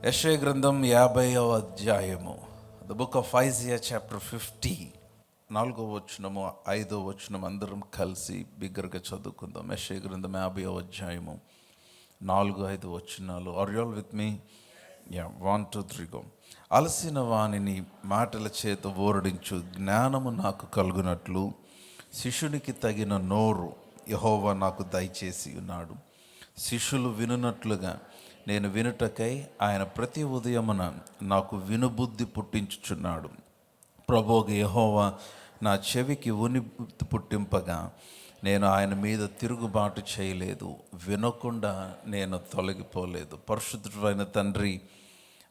యెషయా గ్రంథం 50వ అధ్యాయము, the book of Isaiah chapter 50, 4వ వచనము 5వ వచనం అందరం కలిసి బిగ్గరగా చదువుకుందాం. యెషయా గ్రంథం 50వ అధ్యాయము 4-5 వచనాలు. Are you all with me? 1 2 3 go. అలసిన వానిని మాటల చేత ఓరడించు జ్ఞానము నాకు కలుగునట్లు శిష్యునికి తగిన నోరు యెహోవా నాకు దయచేసి ఉన్నాడు. శిష్యులు వినున్నట్లుగా నేను వినుటకై ఆయన ప్రతి ఉదయమున నాకు వినుబుద్ధి పుట్టించుచున్నాడు. ప్రభువు యెహోవా నా చెవికి వినుబుద్ధి పుట్టింపగా నేను ఆయన మీద తిరుగుబాటు చేయలేదు, వినకుండా నేను తొలగిపోలేదు. పరిశుద్ధుడైన తండ్రి,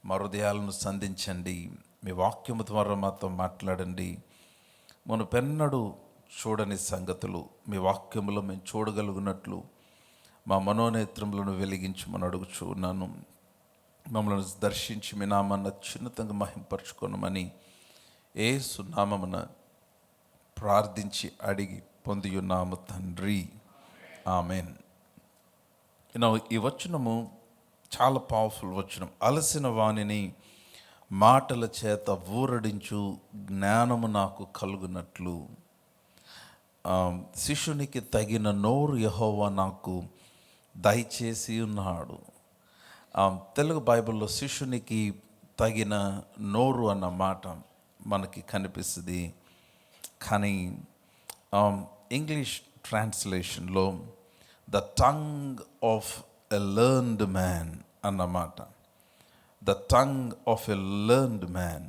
మా హృదయాలను సంధించండి, మీ వాక్యము ద్వారా మాతో మాట్లాడండి. మునుపెన్నడూ చూడని సంగతులు మీ వాక్యములో మేము చూడగలుగునట్లు మా మనోనేత్రములను వెలిగించమని అడుగుచూ ఉన్నాను. మమ్మల్ని దర్శించి మీ నామాన్ని అత్యున్నతంగా మహింపరచుకొనమని యేసు నామమున ప్రార్థించి అడిగి పొంది ఉన్నాము తండ్రి, ఆమెన్. ఈ వచనము చాలా పవర్ఫుల్ వచనం. అలసిన వానిని మాటల చేత ఊరడించు జ్ఞానము నాకు కలుగునట్లు శిష్యునికి తగిన నోరు యెహోవా నాకు దయచేసి ఉన్నాడు. తెలుగు బైబిల్లో శిష్యునికి తగిన నోరు అన్న మాట మనకి కనిపిస్తుంది, కానీ ఇంగ్లీష్ ట్రాన్స్లేషన్లో the tongue of a learned man అన్నమాట. The tongue of a learned man,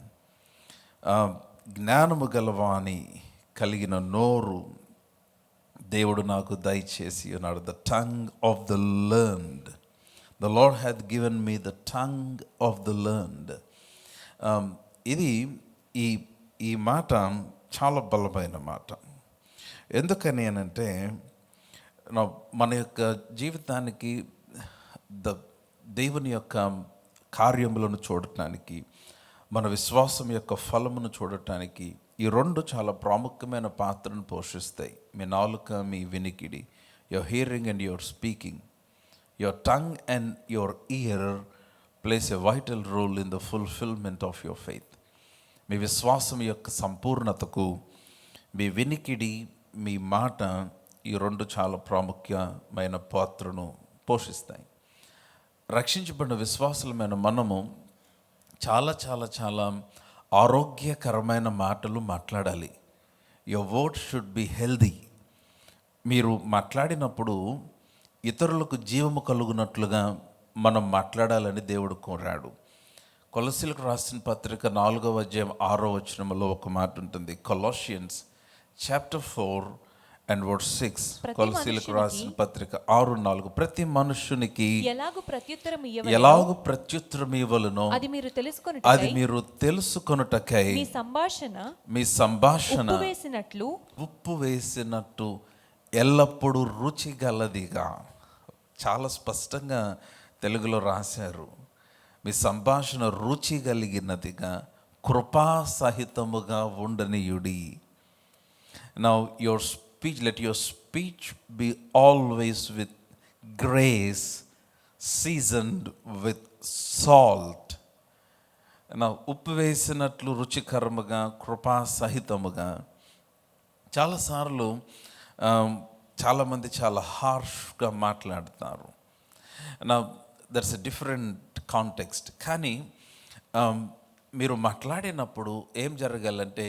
జ్ఞానము గలవాని కలిగిన నోరు దేవుడు నాకు దయచేసి ఉన్నాడు. The tongue of the learned, the Lord hath given me the tongue of the learned. ఇది ఈ మాట చాలా బలమైన మాట. ఎందుకని అనంటే, మన యొక్క జీవితానికి దేవుని యొక్క కార్యములను చూడటానికి, మన విశ్వాసం యొక్క ఫలమును చూడటానికి ఈ రెండు చాలా ప్రాముఖ్యమైన పాత్రను పోషిస్తాయి. మీ నాలుక, మీ వినికిడి, your hearing and your speaking, your tongue and your ear plays a vital role in the fulfilment of your faith. మీ విశ్వాసం యొక్క సంపూర్ణతకు మీ వినికిడి, మీ మాట, ఈ రెండు చాలా ప్రాముఖ్యమైన పాత్రను పోషిస్తాయి. రక్షించబడిన విశ్వాసులమైన మనము చాలా చాలా చాలా ఆరోగ్యకరమైన మాటలు మాట్లాడాలి. Your word should be healthy. మీరు మాట్లాడినప్పుడు ఇతరులకు జీవము కలుగునట్లుగా మనం మాట్లాడాలని దేవుడు కోరాడు. కొలస్సీలకు రాసిన పత్రిక 4వ అధ్యాయం 6వ వచనంలో ఒక మాట ఉంటుంది. Colossians chapter 4 and verse 6. కొలస్సీలకు రాసిన పత్రిక 6:4. ప్రతి మనుష్యునికి ఎలాగు ప్రత్యుత్తరం ఇవ్వలను అది మీరు తెలుసుకొనుటకై మీ సంభాషణ ఉప్పు వేసినట్టు ఎల్లప్పుడూ రుచి గలదిగా. చాలా స్పష్టంగా తెలుగులో రాశారు. మీ సంభాషణ రుచి కలిగినదిగా, కృపా సహితముగా ఉండనీయుడి. Now let your speech be always with grace, seasoned with salt. ఉప్పు వేసినట్లు రుచికరముగా, కృపా సహితముగా. చాలాసార్లు చాలామంది చాలా హార్ష్గా మాట్లాడతారు. That's a different context. కానీ మీరు మాట్లాడినప్పుడు ఏం జరగాలంటే,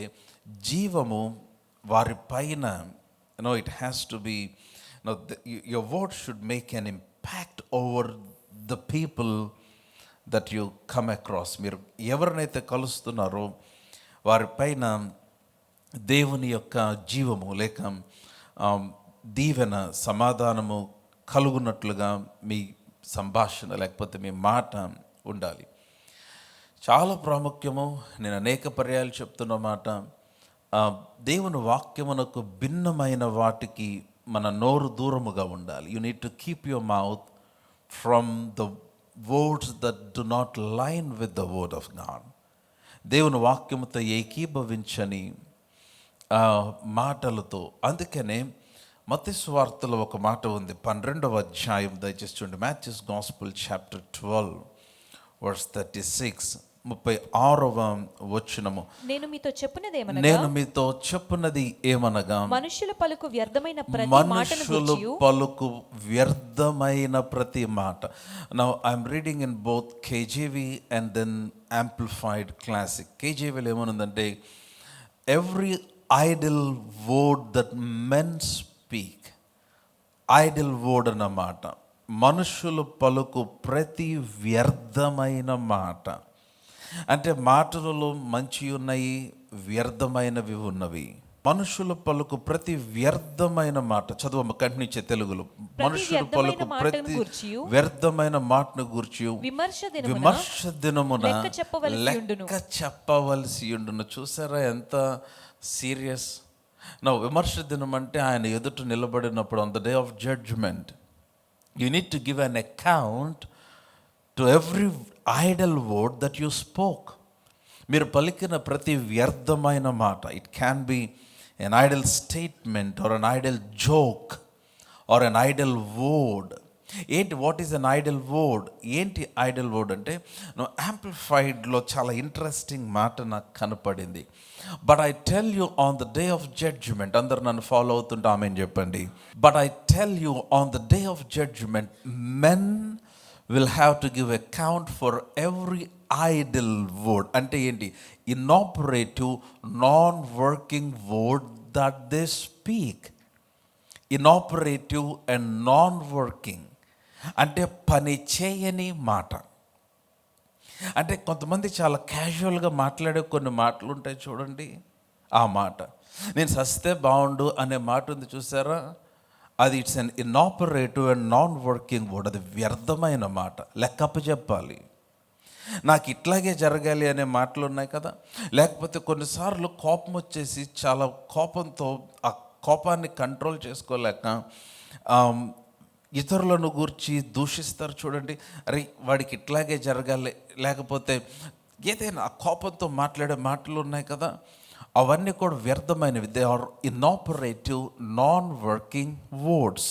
జీవము వారి పైన, it has to be, your word should make an impact over the people that you come across. మీరు ఎవరినైతే కలుస్తున్నారో వారిపైన దేవుని యొక్క జీవము లేక దీవెన, సమాధానము కలుగునట్లుగా మీ సంభాషణ లేకపోతే మీ మాట ఉండాలి. చాలా ప్రాముఖ్యము. నేను అనేక పర్యాయాలు చెప్తున్న మాట, దేవుని వాక్యమునకు భిన్నమైన వాటికి మన నోరు దూరముగా ఉండాలి. You need to keep your mouth from the words that do not line with the word of God. దేవుని వాక్యముతో ఏకీభవించని మాటలతో. అందుకనే మత్తయి సువార్తలో ఒక మాట ఉంది, 12వ అధ్యాయం, దయచేసి చూడండి. మాథ్యూస్ గాస్పెల్ చాప్టర్ 12 వర్స్ 36, 36వ వచనము. నేను మీతో చెప్పున్నది ఏమనగా మనుషుల పలుకు వ్యర్థమైన ప్రతి మనుషులు పలుకు వ్యర్థమైన ప్రతి మాట. Now I'm reading in both KJV and then amplified classic. కేజీవీలో ఏమనుందంటే, every idle word that men speak. Idle word అన్నమాట, మనుషులు పలుకు ప్రతి వ్యర్థమైన మాట. అంటే మాటలలో మంచి ఉన్నాయి, వ్యర్థమైనవి ఉన్నవి. మనుషులు పలుకు ప్రతి వ్యర్థమైన మాట. చదువు కంటినిచ్చే తెలుగులో. మనుషులు పలుకు ప్రతి వ్యర్థమైన మాటను గూర్చి విమర్శ దినమున లెక్క చెప్పవలసి ఉండును. చూసారా ఎంత సీరియస్. నా విమర్శ దినం అంటే ఆయన ఎదుట నిలబడినప్పుడు, on the day of judgment, you need to give an account to every idle word that you spoke. మీరు పలికిన ప్రతి వ్యర్థమైన మాట, it can be an idle statement or an idle joke or an idle word. What is an idle word? ఏంటి idle word అంటే, యాంప్లిఫైడ్లో చాలా interesting మాట నాకు కనపడింది. But I tell you on the day of judgment, అందరు నన్ను follow అవుతుంటే ఆమెన్ చెప్పండి. But I tell you on the day of judgment men will have to give account for every idle word. అంటే ఏంటి? Inoperative non working word that they speak. Inoperative and non working అంటే పని చేయని మాట. అంటే కొంతమంది చాలా క్యాజువల్గా మాట్లాడే కొన్ని మాటలు ఉంటాయి చూడండి. ఆ మాట, నేను సస్తే బాగుండు అనే మాట ఉంది చూసారా, అది it's an inoperative and non working word. అది వ్యర్థమైన మాట, లెక్కప్ప చెప్పాలి. నాకు ఇట్లాగే జరగాలి అనే మాటలు ఉన్నాయి కదా. లేకపోతే కొన్నిసార్లు కోపం వచ్చేసి చాలా కోపంతో ఆ కోపాన్ని కంట్రోల్ చేసుకోలేక ఇతరులను గూర్చి దూషిస్తారు చూడండి. అరే వాడికి ఇట్లాగే జరగాలి, లేకపోతే ఏదైనా ఆ కోపంతో మాట్లాడే మాటలు ఉన్నాయి కదా, అవన్నీ కూడా వ్యర్థమైనవి. They are inoperative non working words.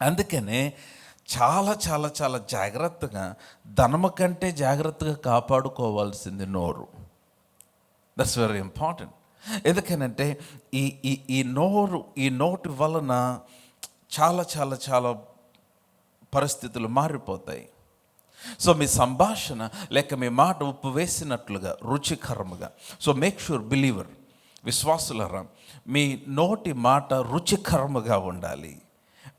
అందుకనే చాలా చాలా చాలా జాగ్రత్తగా, ధనము కంటే జాగ్రత్తగా కాపాడుకోవాల్సింది నోరు. That's very important. ఎందుకనంటే ఈ నోటి వలన చాలా చాలా చాలా పరిస్థితులు మారిపోతాయి. సో మీ సంభాషణ లేక మీ మాట ఉప్పు వేసినట్లుగా రుచికరముగా. సో మేక్ షూర్ బిలీవర్, విశ్వాసులరా, మీ నోటి మాట రుచికరముగా ఉండాలి.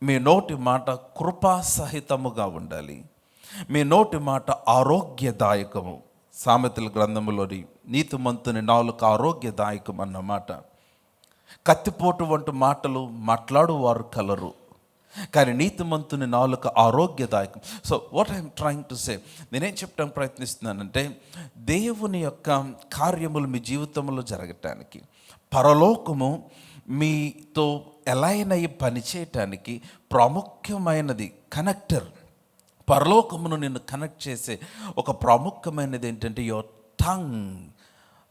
మీ నోటి మాట కృపాసహితముగా ఉండాలి. మీ నోటి మాట ఆరోగ్యదాయకము. సామెతల గ్రంథములోని నీతిమంతుని నాలుక ఆరోగ్యదాయకం అన్నమాట. కత్తిపోటు వంటి మాటలు మాట్లాడువారు కలరు, కానీ నీతిమంతుని నాలుక ఆరోగ్యదాయకం. So what I'm trying to say, నేనేం చెప్పడానికి ప్రయత్నిస్తున్నానంటే, దేవుని యొక్క కార్యములు మీ జీవితంలో జరగటానికి, పరలోకము మీతో ఎలా అయినా ఈ పని చేయటానికి ప్రాముఖ్యమైనది కనెక్టర్, పరలోకమును నిన్ను కనెక్ట్ చేసే ఒక ప్రాముఖ్యమైనది ఏంటంటే your tongue,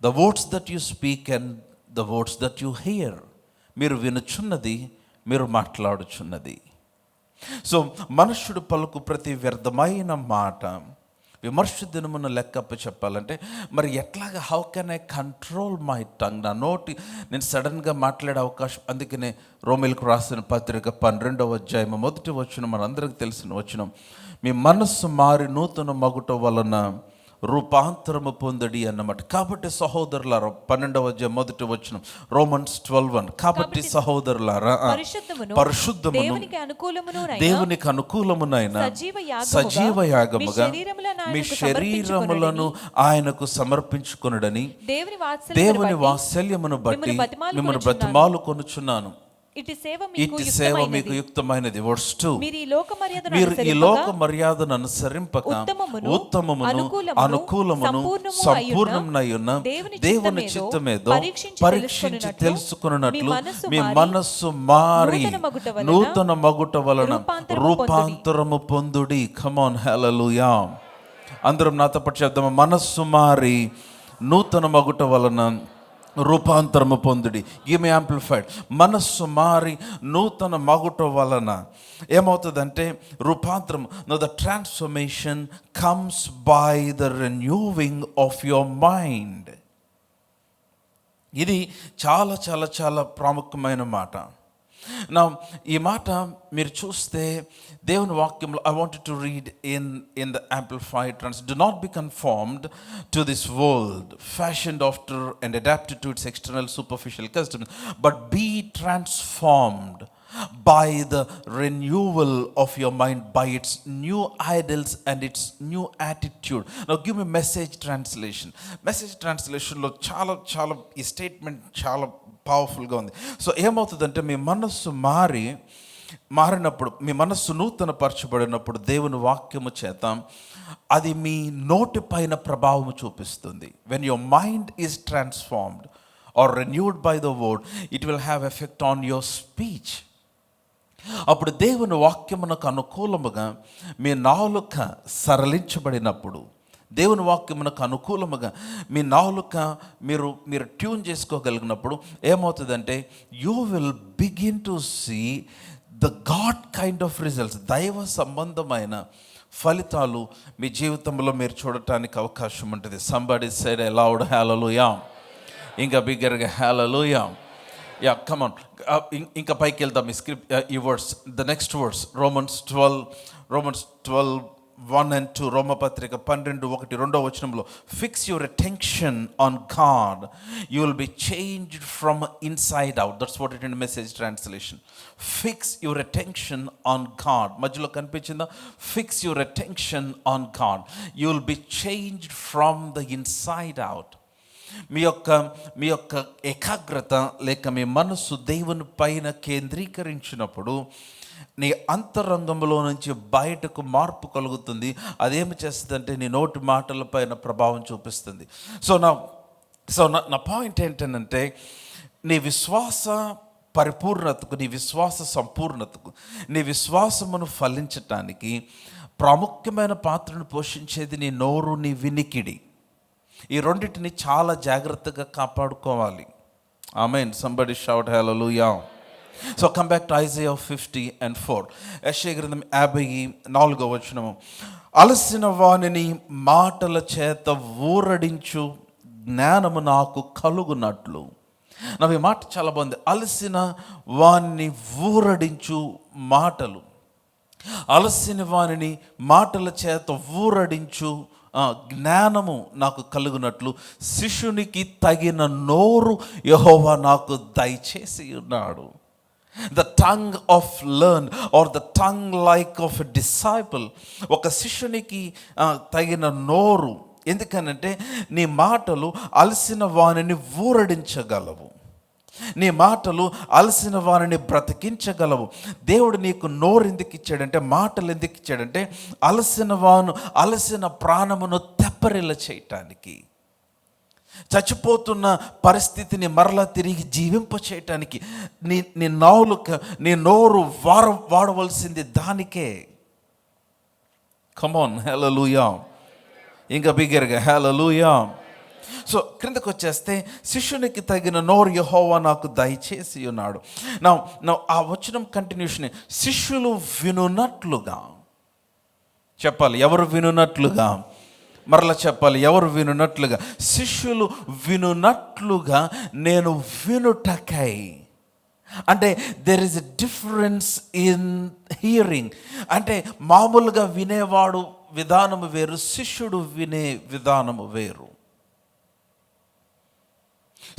the words that you speak and the words that you here. మీరు వినుచున్నది, మీరు మాట్లాడుచున్నది. సో మనుష్యుడు పలుకు ప్రతి వ్యర్థమైన మాట విమర్శ దినమున లెక్కప్ప చెప్పాలంటే, మరి ఎట్లాగా, how can I control my tongue? నా నోటి నేను సడన్గా మాట్లాడే అవకాశం. అందుకనే రోమిలకు రాసిన పత్రిక 12వ అధ్యాయం 1వ వచనం మనందరికీ తెలిసిన వచనం, మీ మనస్సు మారి నూతన మగుట వలన రూపాంతరము పొందడి అన్నమాట. కాబట్టి సహోదరులారా, 12వ అధ్యాయం 1వ వచనం, రోమన్స్ 12:1. కాబట్టి సహోదరులారా, పరిశుద్ధమును దేవునికి అనుకూలమునైన సజీవ యాగముగా మీ శరీరములను ఆయనకు సమర్పించుకొనుడని దేవుని వాత్సల్యమును బట్టి మిమ్మల్ని బ్రతిమాలుకొనుచున్నాను. ఇటు సేవ మీకు యుక్తమైనది. వర్స్ 2, మీరు ఈ లోక మర్యాదను అనుసరింపక ఉత్తమమును అనుకూలమును సంపూర్ణమునై ఉన్న దేవుని చిత్తమేదో పరీక్షించి తెలుసుకున్నట్లు మీ మనస్సు మారి నూతన మగుట వలన రూపాంతరము పొందుడి. కమ్ ఆన్, హల్లెలూయా. అందరం నాతో పాటు చెప్దాము, మనస్సు మారి నూతన మగుట వలన రూపాంతరము పొందుడి. Give me amplified. మనస్సు మారి నూతన మగుట వలన ఏమవుతుందంటే రూపాంతరం. Know the transformation comes by the రెన్యూవింగ్ of your mind. ఇది చాలా చాలా చాలా ప్రాముఖ్యమైన మాట. నా ఈ మాట మీరు చూస్తే దేవుని వాక్యంలో I wanted to read in the amplified translation. Do not be conformed to this world, fashioned after and adapted to its external superficial customs, but be transformed by the renewal of your mind, by its new idols and its new attitude. Now give me message translation. Message translation లో చాలా చాలా ఈ statement చాలా పవర్ఫుల్గా ఉంది. So ఏమవుతుందంటే మీ మనస్సు మారినప్పుడు, మీ మనస్సు నూతన పరచబడినప్పుడు దేవుని వాక్యము చేత అది మీ నోటి పైన ప్రభావం చూపిస్తుంది. When your mind is transformed or renewed by the word, it will have effect on your speech. అప్పుడు దేవుని వాక్యమునకు అనుకూలముగా మీ నాలుక సరళించబడినప్పుడు, దేవుని వాక్యమునకు అనుకూలముగా మీ నాలుక మీరు ట్యూన్ చేసుకోగలిగినప్పుడు ఏమవుతుందంటే you will begin to see the God kind of results. దైవ సంబంధమైన ఫలితాలు మీ జీవితంలో మీరు చూడటానికి అవకాశం ఉంటుంది. Somebody said a loud hallelujah. ఇంకా బిగ్గరగా హల్లెలూయా. Yeah come on. ఇంకా పైకి వెళ్దాం. ఈ స్క్రిప్ట్ ఈ words, the next words Romans 12:1-2, రోమపత్రిక 12:1-2 fix your attention on God, you will be changed from inside out. That's what it in message translation. Fix your attention on God. మధ్యలో కనిపించిందా? Fix your attention on God, you will be changed from the inside out. మీ యొక్క ఏకాగ్రత లేక మీ మనస్సు దేవుని పైన కేంద్రీకరించినప్పుడు నీ అంతరంగంలో నుంచి బయటకు మార్పు కలుగుతుంది. అదేమి చేస్తుందంటే నీ నోటి మాటల పైన ప్రభావం చూపిస్తుంది. నా పాయింట్ ఏంటంటే నీ విశ్వాస పరిపూర్ణతకు, నీ విశ్వాస సంపూర్ణతకు, నీ విశ్వాసమును ఫలించటానికి ప్రాముఖ్యమైన పాత్రను పోషించేది నీ నోరు, నీ వినికిడి. ఈ రెండింటిని చాలా జాగ్రత్తగా కాపాడుకోవాలి. Amen. Somebody shout hallelujah. So come back to Isaiah 50:4. యెషయా గ్రంథం 54:1. అలసిన వానిని మాటల చేత ఊరడించు జ్ఞానము నాకు కలుగునట్లు. ఈ మాట చాలా బాగుంది. అలసిన వానిని ఊరడించు మాటలు, అలసిన వానిని మాటల చేత ఊరడించు జ్ఞానము నాకు కలుగునట్లు శిష్యునికి తగిన నోరు యెహోవా నాకు దయచేసి ఉన్నాడు. The tongue of learn or the tongue like of a disciple. ఒక శిష్యునికి తగిన నోరు. ఎందుకనంటే నీ మాటలు అలసిన వానిని ఊరడించగలవు, నీ మాటలు అలసిన వారిని బ్రతికించగలవు. దేవుడు నీకు నోరు ఎందుకు ఇచ్చాడంటే, మాటలు ఎందుకు ఇచ్చాడంటే అలసిన ప్రాణమును తెప్పరిల్ల చేయటానికి, చచ్చిపోతున్న పరిస్థితిని మరలా తిరిగి జీవింప చేయటానికి నీ నోరు వాడవలసింది దానికే. కమ్ ఆన్ హల్లెలూయా. ఇంకా బిగ్గరగా హల్లెలూయా. సో క్రిందకు వచ్చేస్తే శిష్యునికి తగిన నోరు యెహోవా నాకు దయచేసి ఉన్నాడు. నా ఆ వచనం కంటిన్యూషన్, శిష్యులు వినున్నట్లుగా చెప్పాలి. ఎవరు వినున్నట్లుగా? మరలా చెప్పాలి, ఎవరు వినున్నట్లుగా? శిష్యులు వినున్నట్లుగా నేను వినుటకై. అంటే there is a difference in hearing. అంటే మామూలుగా వినేవాడు విధానము వేరు, శిష్యుడు వినే విధానము వేరు.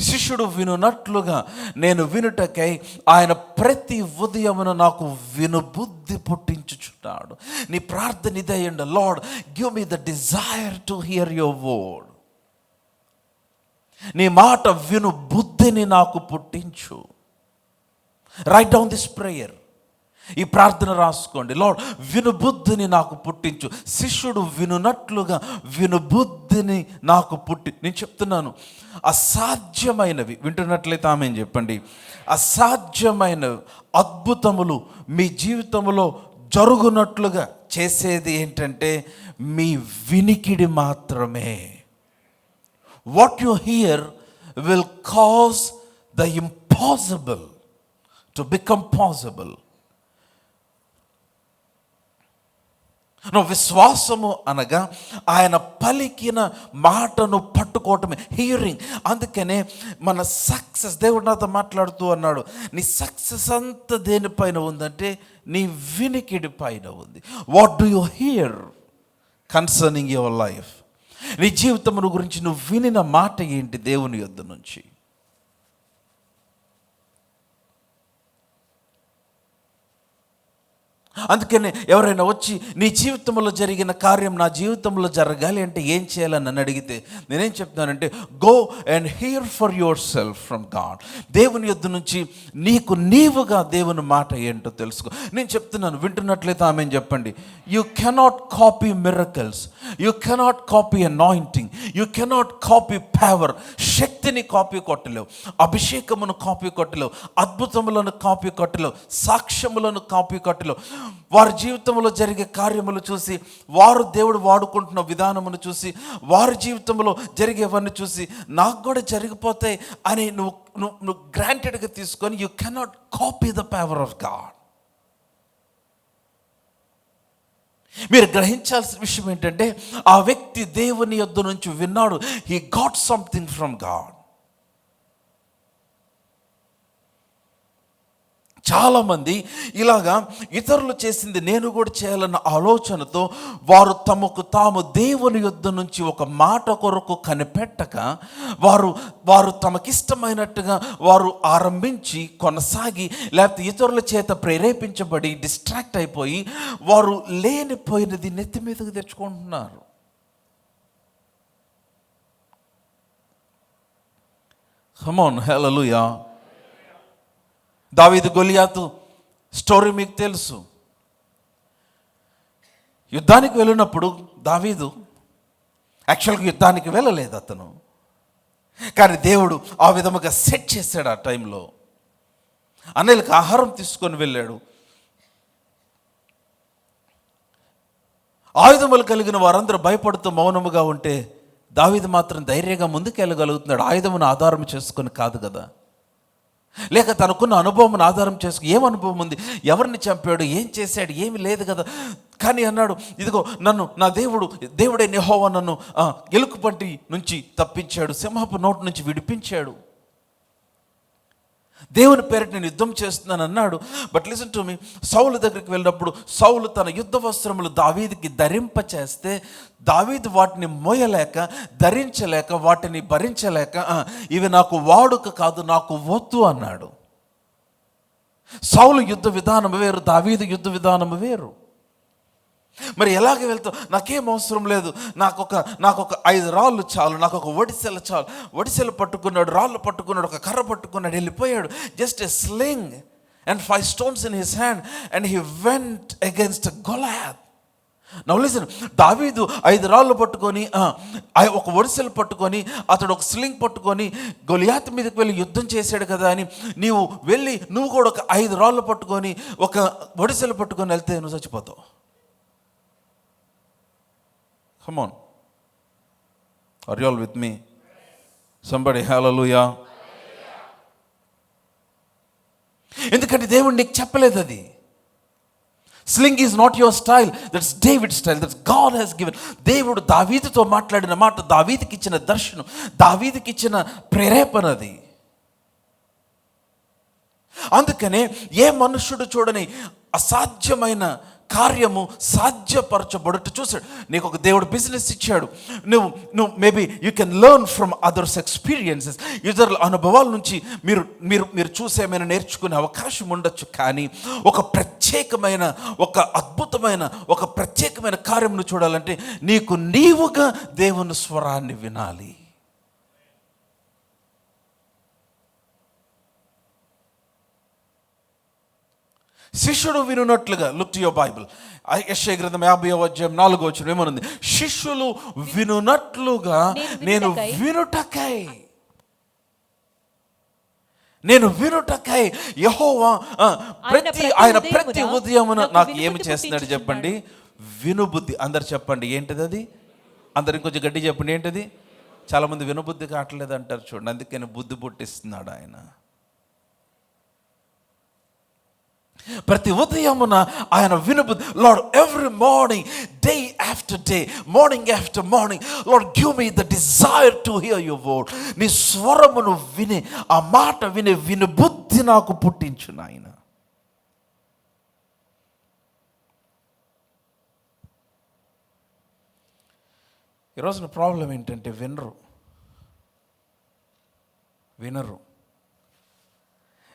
శిష్యుడు వినున్నట్లుగా నేను వినుటకై ఆయన ప్రతి ఉదయమున నాకు వినుబుద్ధి పుట్టించుచున్నాడు. నీ ప్రార్థన ఇదే అండి, Lord give me the desire to hear your word. నీ మాట విను బుద్ధిని నాకు పుట్టించు. Write down this prayer. ఈ ప్రార్థన రాసుకోండి. లార్డ్ వినుబుద్ధిని నాకు పుట్టించు. శిష్యుడు వినున్నట్లుగా వినుబుద్ధిని నాకు నేను చెప్తున్నాను, అసాధ్యమైనవి వింటున్నట్లయితే ఆమె చెప్పండి. అసాధ్యమైనవి, అద్భుతములు మీ జీవితంలో జరుగునట్లుగా చేసేది ఏంటంటే మీ వినికిడి మాత్రమే. What you here will cause the impossible to become possible. విశ్వాసము అనగా ఆయన పలికిన మాటను పట్టుకోవటమే, హియరింగ్. అందుకనే మన సక్సెస్, దేవుడు నాతో మాట్లాడుతూ అన్నాడు, నీ సక్సెస్ అంతా దేనిపైన ఉందంటే నీ వినికిడి పైన ఉంది. What do you here concerning your life? నీ జీవితమును గురించి నువ్వు వినిన మాట ఏంటి దేవుని యొద్ద నుంచి? అందుకనే ఎవరైనా వచ్చి నీ జీవితంలో జరిగిన కార్యం నా జీవితంలో జరగాలి అంటే ఏం చేయాలని నన్ను అడిగితే నేనేం చెప్తానంటే, go and here for your self from God. దేవుని యొద్ద నుంచి నీవుగా దేవుని మాట ఏంటో తెలుసుకో. నేను చెప్తున్నాను, వింటున్నట్లయితే ఆమె చెప్పండి. You cannot copy miracles, you cannot copy anointing, you cannot copy power. శక్తిని కాపీ కొట్టలేవు, అభిషేకమును కాపీ కొట్టలేవు, అద్భుతములను కాపీ కొట్టలేవు, సాక్ష్యములను కాపీ కొట్టలేవు. వారి జీవితంలో జరిగే కార్యములు చూసి, వారు దేవుడు వాడుకుంటున్న విధానమును చూసి, వారి జీవితంలో జరిగేవన్నీ చూసి నాకు కూడా జరిగిపోతాయి అని నువ్వు గ్రాంటెడ్గా తీసుకొని, you cannot copy the power of God. మీరు గ్రహించాల్సిన విషయం ఏంటంటే, ఆ వ్యక్తి దేవుని యొద్ద నుంచి విన్నాడు, he got something from God. చాలామంది ఇలాగా ఇతరులు చేసింది నేను కూడా చేయాలన్న ఆలోచనతో వారు తమకు తాము దేవుని యొద్ద నుంచి ఒక మాట కొరకు కనిపెట్టక వారు తమకిష్టమైనట్టుగా వారు ఆరంభించి కొనసాగి, లేకపోతే ఇతరుల చేత ప్రేరేపించబడి డిస్ట్రాక్ట్ అయిపోయి వారు లేనిపోయినది నెత్తి మీదకి తెచ్చుకుంటున్నారు. కమ్ ఆన్, హల్లెలూయా. దావీదు గొలియాతు స్టోరీ మీకు తెలుసు. యుద్ధానికి వెళ్ళినప్పుడు దావీదు యాక్చువల్గా యుద్ధానికి వెళ్ళలేదు అతను, కానీ దేవుడు ఆ విధముగా సెట్ చేశాడు. ఆ టైంలో అన్నయ్యలకు ఆహారం తీసుకొని వెళ్ళాడు. ఆయుధములు కలిగిన వారందరూ భయపడుతూ మౌనముగా ఉంటే దావీదు మాత్రం ధైర్యంగా ముందుకు వెళ్ళగలుగుతున్నాడు. ఆయుధమును ఆధారం చేసుకొని కాదు కదా, లేక తనకున్న అనుభవం ఆధారం చేసుకుని. ఏం అనుభవం ఉంది? ఎవరిని చంపాడు, ఏం చేశాడు, ఏమి లేదు కదా. కానీ అన్నాడు, ఇదిగో నన్ను నా దేవుడే యెహోవా నన్ను ఎలుకబంటి నుంచి తప్పించాడు, సింహపు నోటి నుంచి విడిపించాడు, దేవుని పేరిట నేను యుద్ధం చేస్తున్నాను అన్నాడు. బట్ లిసన్ టు మీ, సౌలు దగ్గరికి వెళ్ళినప్పుడు సౌలు తన యుద్ధ వస్త్రములు దావీదుకి ధరింప చేస్తే దావీదు వాటిని మోయలేక, ధరించలేక, వాటిని భరించలేక, ఇవి నాకు వాడుక కాదు, నాకు వద్దు అన్నాడు. సౌలు యుద్ధ విధానం వేరు, దావీదు యుద్ధ విధానం వేరు. మరి ఎలాగ వెళ్తావు? నాకేం అవసరం లేదు, నాకు ఒక 5 రాళ్ళు చాలు, నాకు ఒక ఒడిసెల చాలు. ఒడిసెలు పట్టుకున్నాడు, రాళ్ళు పట్టుకున్నాడు, ఒక కర్ర పట్టుకున్నాడు, వెళ్ళిపోయాడు. Just a sling and 5 stones in his hand and he went against Goliath. Now listen, దావీదు 5 రాళ్ళు పట్టుకొని, ఒక ఒడిసెలు పట్టుకొని, అతడు ఒక స్లింగ్ పట్టుకొని గొలియాతు మీదకి వెళ్ళి యుద్ధం చేశాడు కదా అని నువ్వు కూడా ఒక 5 రాళ్ళు పట్టుకొని, ఒక ఒడిసెలు పట్టుకొని వెళ్తే నువ్వు చచ్చిపోతావు. Come on, are you all with me? Somebody hallelujah. ఎందుకంటే దేవుడు నీకు చెప్పలేదు అది. Sling is not your style, that's David style, that's God he's given. దేవుడు దావీదుతో మాట్లాడిన మాట, దావీదుకి ఇచ్చిన దర్శనం, దావీదుకి ఇచ్చిన ప్రేరేపణ అది. అందుకనే ఏ మనుష్యుడు చూడని అసాధ్యమైన కార్యము సాధ్యపరచబడుట చూశాడు. నీకు ఒక దేవుడు బిజినెస్ ఇచ్చాడు, నువ్వు maybe you can learn from others experiences. ఇతరుల అనుభవాల నుంచి మీరు చూసేమైనా నేర్చుకునే అవకాశం ఉండొచ్చు. కానీ ఒక అద్భుతమైన కార్యమును చూడాలంటే నీవుగా దేవుని స్వరాన్ని వినాలి. శిష్యుడు వినున్నట్లుగా, లుక్ టు యువర్ బైబిల్, యెషయా గ్రంథం 50వ అధ్యాయం 4వ వచనం ఏమనుంది? శిష్యులు వినున్నట్లుగా నేను వినుటకై యెహోవా ఆయన ప్రతి ఉదయమున నాకు ఏమి చేస్తున్నాడు చెప్పండి? వినుబుద్ధి. అందరు చెప్పండి ఏంటిది అది? అందరు ఇంకొంచెం గట్టి చెప్పండి ఏంటిది? చాలామంది వినబుద్ధి కావట్లేదు అంటారు చూడండి, అందుకని బుద్ధి పుట్టిస్తున్నాడు ఆయన. ప్రతి ఉదయమున ఆయన వినబుద్ధి. Lord, every morning, day after day, morning after morning, Lord give me the desire to hear your word. నీ స్వరమును విని, ఆ మాట విని వినబుద్ధి నాకు పుట్టించు నాయన. ఈరోజున ప్రాబ్లం ఏంటంటే వినరు.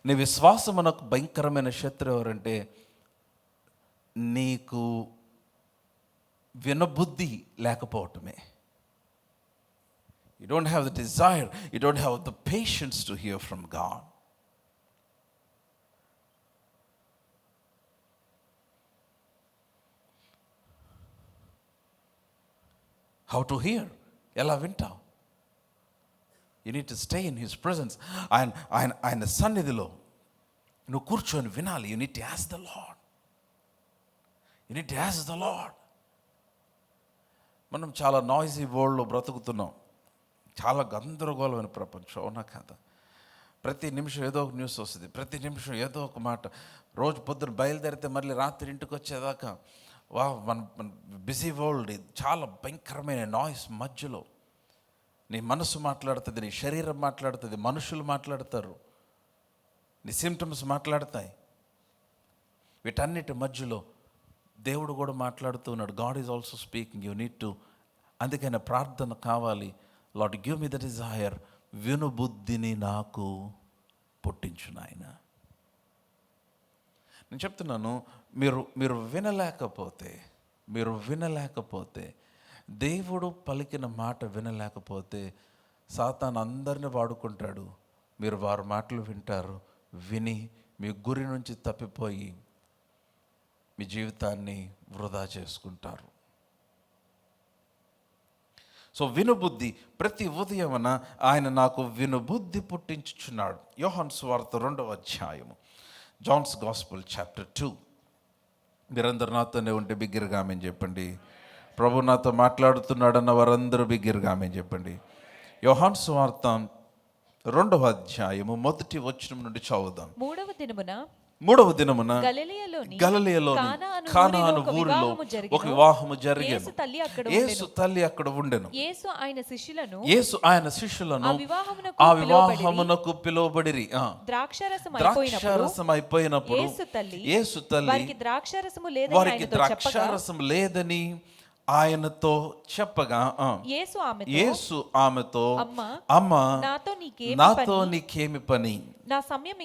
నీ విశ్వాసమునకు భయంకరమైన శత్రువు ఎవరంటే నీకు వినబుద్ధి లేకపోవటమే. You don't have the desire, you don't have the patience to hear from God. How to hear, ఎలా వింటావు? You need to stay in his presence. ఆయన సన్నిధిలో నువ్వు కూర్చొని వినాలి. You need to ask the Lord, you need to ask the Lord. మనం చాలా noisy వరల్డ్లో బ్రతుకుతున్నాం, చాలా గందరగోళమైన ప్రపంచం, అవునా కాదా? ప్రతి నిమిషం ఏదో ఒక న్యూస్ వస్తుంది, ప్రతి నిమిషం ఏదో ఒక మాట. రోజు పొద్దున బయలుదేరితే మళ్ళీ రాత్రి ఇంటికి వచ్చేదాకా మన బిజీ వరల్డ్, చాలా భయంకరమైన నాయిస్ మధ్యలో నీ మనసు మాట్లాడుతుంది, నీ శరీరం మాట్లాడుతుంది, మనుషులు మాట్లాడతారు, నీ సిమ్టమ్స్ మాట్లాడతాయి. వీటన్నిటి మధ్యలో దేవుడు కూడా మాట్లాడుతూ ఉన్నాడు. God is also speaking. You need to, అందుకైనా ప్రార్థన కావాలి. Lord give me the desire, వినుబుద్ధిని నాకు పుట్టించు నాయన. నేను చెప్తున్నాను, మీరు వినలేకపోతే, దేవుడు పలికిన మాట వినలేకపోతే సాతాను అందరిని వాడుకుంటాడు. మీరు వారి మాటలు వింటారు, విని మీ గురి నుంచి తప్పిపోయి మీ జీవితాన్ని వృధా చేసుకుంటారు. సో వినుబుద్ధి, ప్రతి ఉదయమున ఆయన నాకు వినుబుద్ధి పుట్టించుచున్నాడు. యోహాను సువార్త 2వ అధ్యాయము, జాన్స్ గాస్పెల్ చాప్టర్ 2. మీరందరూ నాతోనే ఉంటే బిగ్గరగా ఆమేన్ చెప్పండి. ప్రభు నాతో మాట్లాడుతున్నాడన్న వారందరూ బిగ్గరగా ఆమేన్ చెప్పండి. యోహాను సువార్త 2వ అధ్యాయము 1వ వచనం నుండి చదువుదాం. మూడవ దినమున గలిలయలోని కానాను ఊరిలో ఒక వివాహము జరిగెను. యేసు తల్లి అక్కడ ఉండెను. యేసు ఆయన శిష్యులను ఆ వివాహమునకు పిలువబడిరి. ద్రాక్షారసం అయిపోయినప్పుడు యేసు తల్లి వారికి ద్రాక్షారసం లేదని ఆయనతో చెప్పగా, యేసు ఆమెతో, అమ్మా, నాతో నీకేమి పని, నా సమయం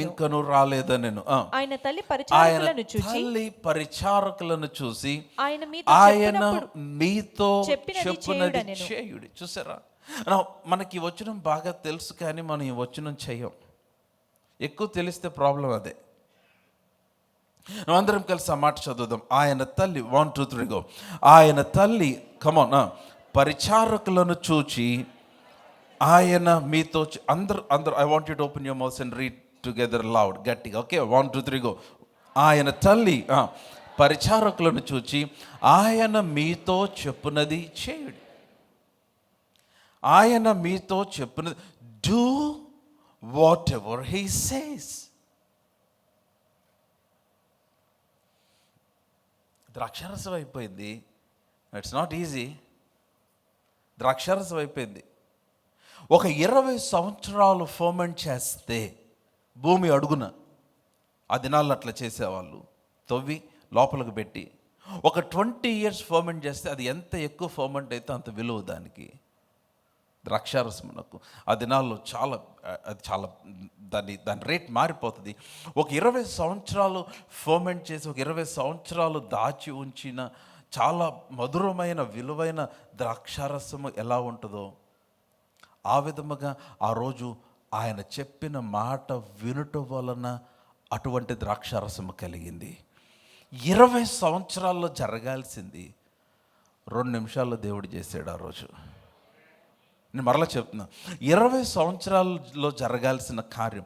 ఇంకను రాలేదనెను. ఆయన తల్లి పరిచారకులను చూసి ఆయన మీతో చెప్పినది చేయుడి. చూసారా, మనకి వచనం బాగా తెలుసు కానీ మనం ఈ వచనం చెయ్యం. ఎక్కువ తెలిస్తే ప్రాబ్లం అదే. అందరం కలిసి ఆ మాట చదువుదాం. ఆయన తల్లి, 1 2 3 గో. ఆయన తల్లి, కమాన్, పరిచారకులను చూచి ఆయన మీతో అందరు I want you to open your mouth and read together loud, గట్టిగా. Okay, 1 2 3 go. ఆయన తల్లి పరిచారకులను చూచి ఆయన మీతో చెప్పునది చేయుడి. ఆయన మీతో చెప్పునది, do whatever he says. ద్రాక్షారసం అయిపోయింది. It's not easy. ద్రాక్షారసం అయిపోయింది. ఒక 20 సంవత్సరాలు ఫర్మెంట్ చేస్తే భూమి అడుగున, ఆ దినాల్లో అట్లా చేసేవాళ్ళు, తవ్వి లోపలికి పెట్టి ఒక 20 years ఫర్మెంట్ చేస్తే అది ఎంత ఎక్కువ ఫర్మెంట్ అయితే అంత విలువ దానికి. ద్రాక్షారసమునకు ఆ దినాల్లో చాలా దాని రేట్ మారిపోతుంది. ఒక 20 సంవత్సరాలు ఫర్మెంట్ చేసి, ఒక 20 సంవత్సరాలు దాచి ఉంచిన చాలా మధురమైన విలువైన ద్రాక్షారసము ఎలా ఉంటుందో ఆ విధముగా ఆ రోజు ఆయన చెప్పిన మాట వినుట వలన అటువంటి ద్రాక్షారసము కలిగింది. 20 సంవత్సరాల్లో జరగాల్సింది 2 నిమిషాల్లో దేవుడు చేశాడు ఆ రోజు. నేను మరలా చెప్తున్నా, 20 సంవత్సరాల్లో జరగాల్సిన కార్యం,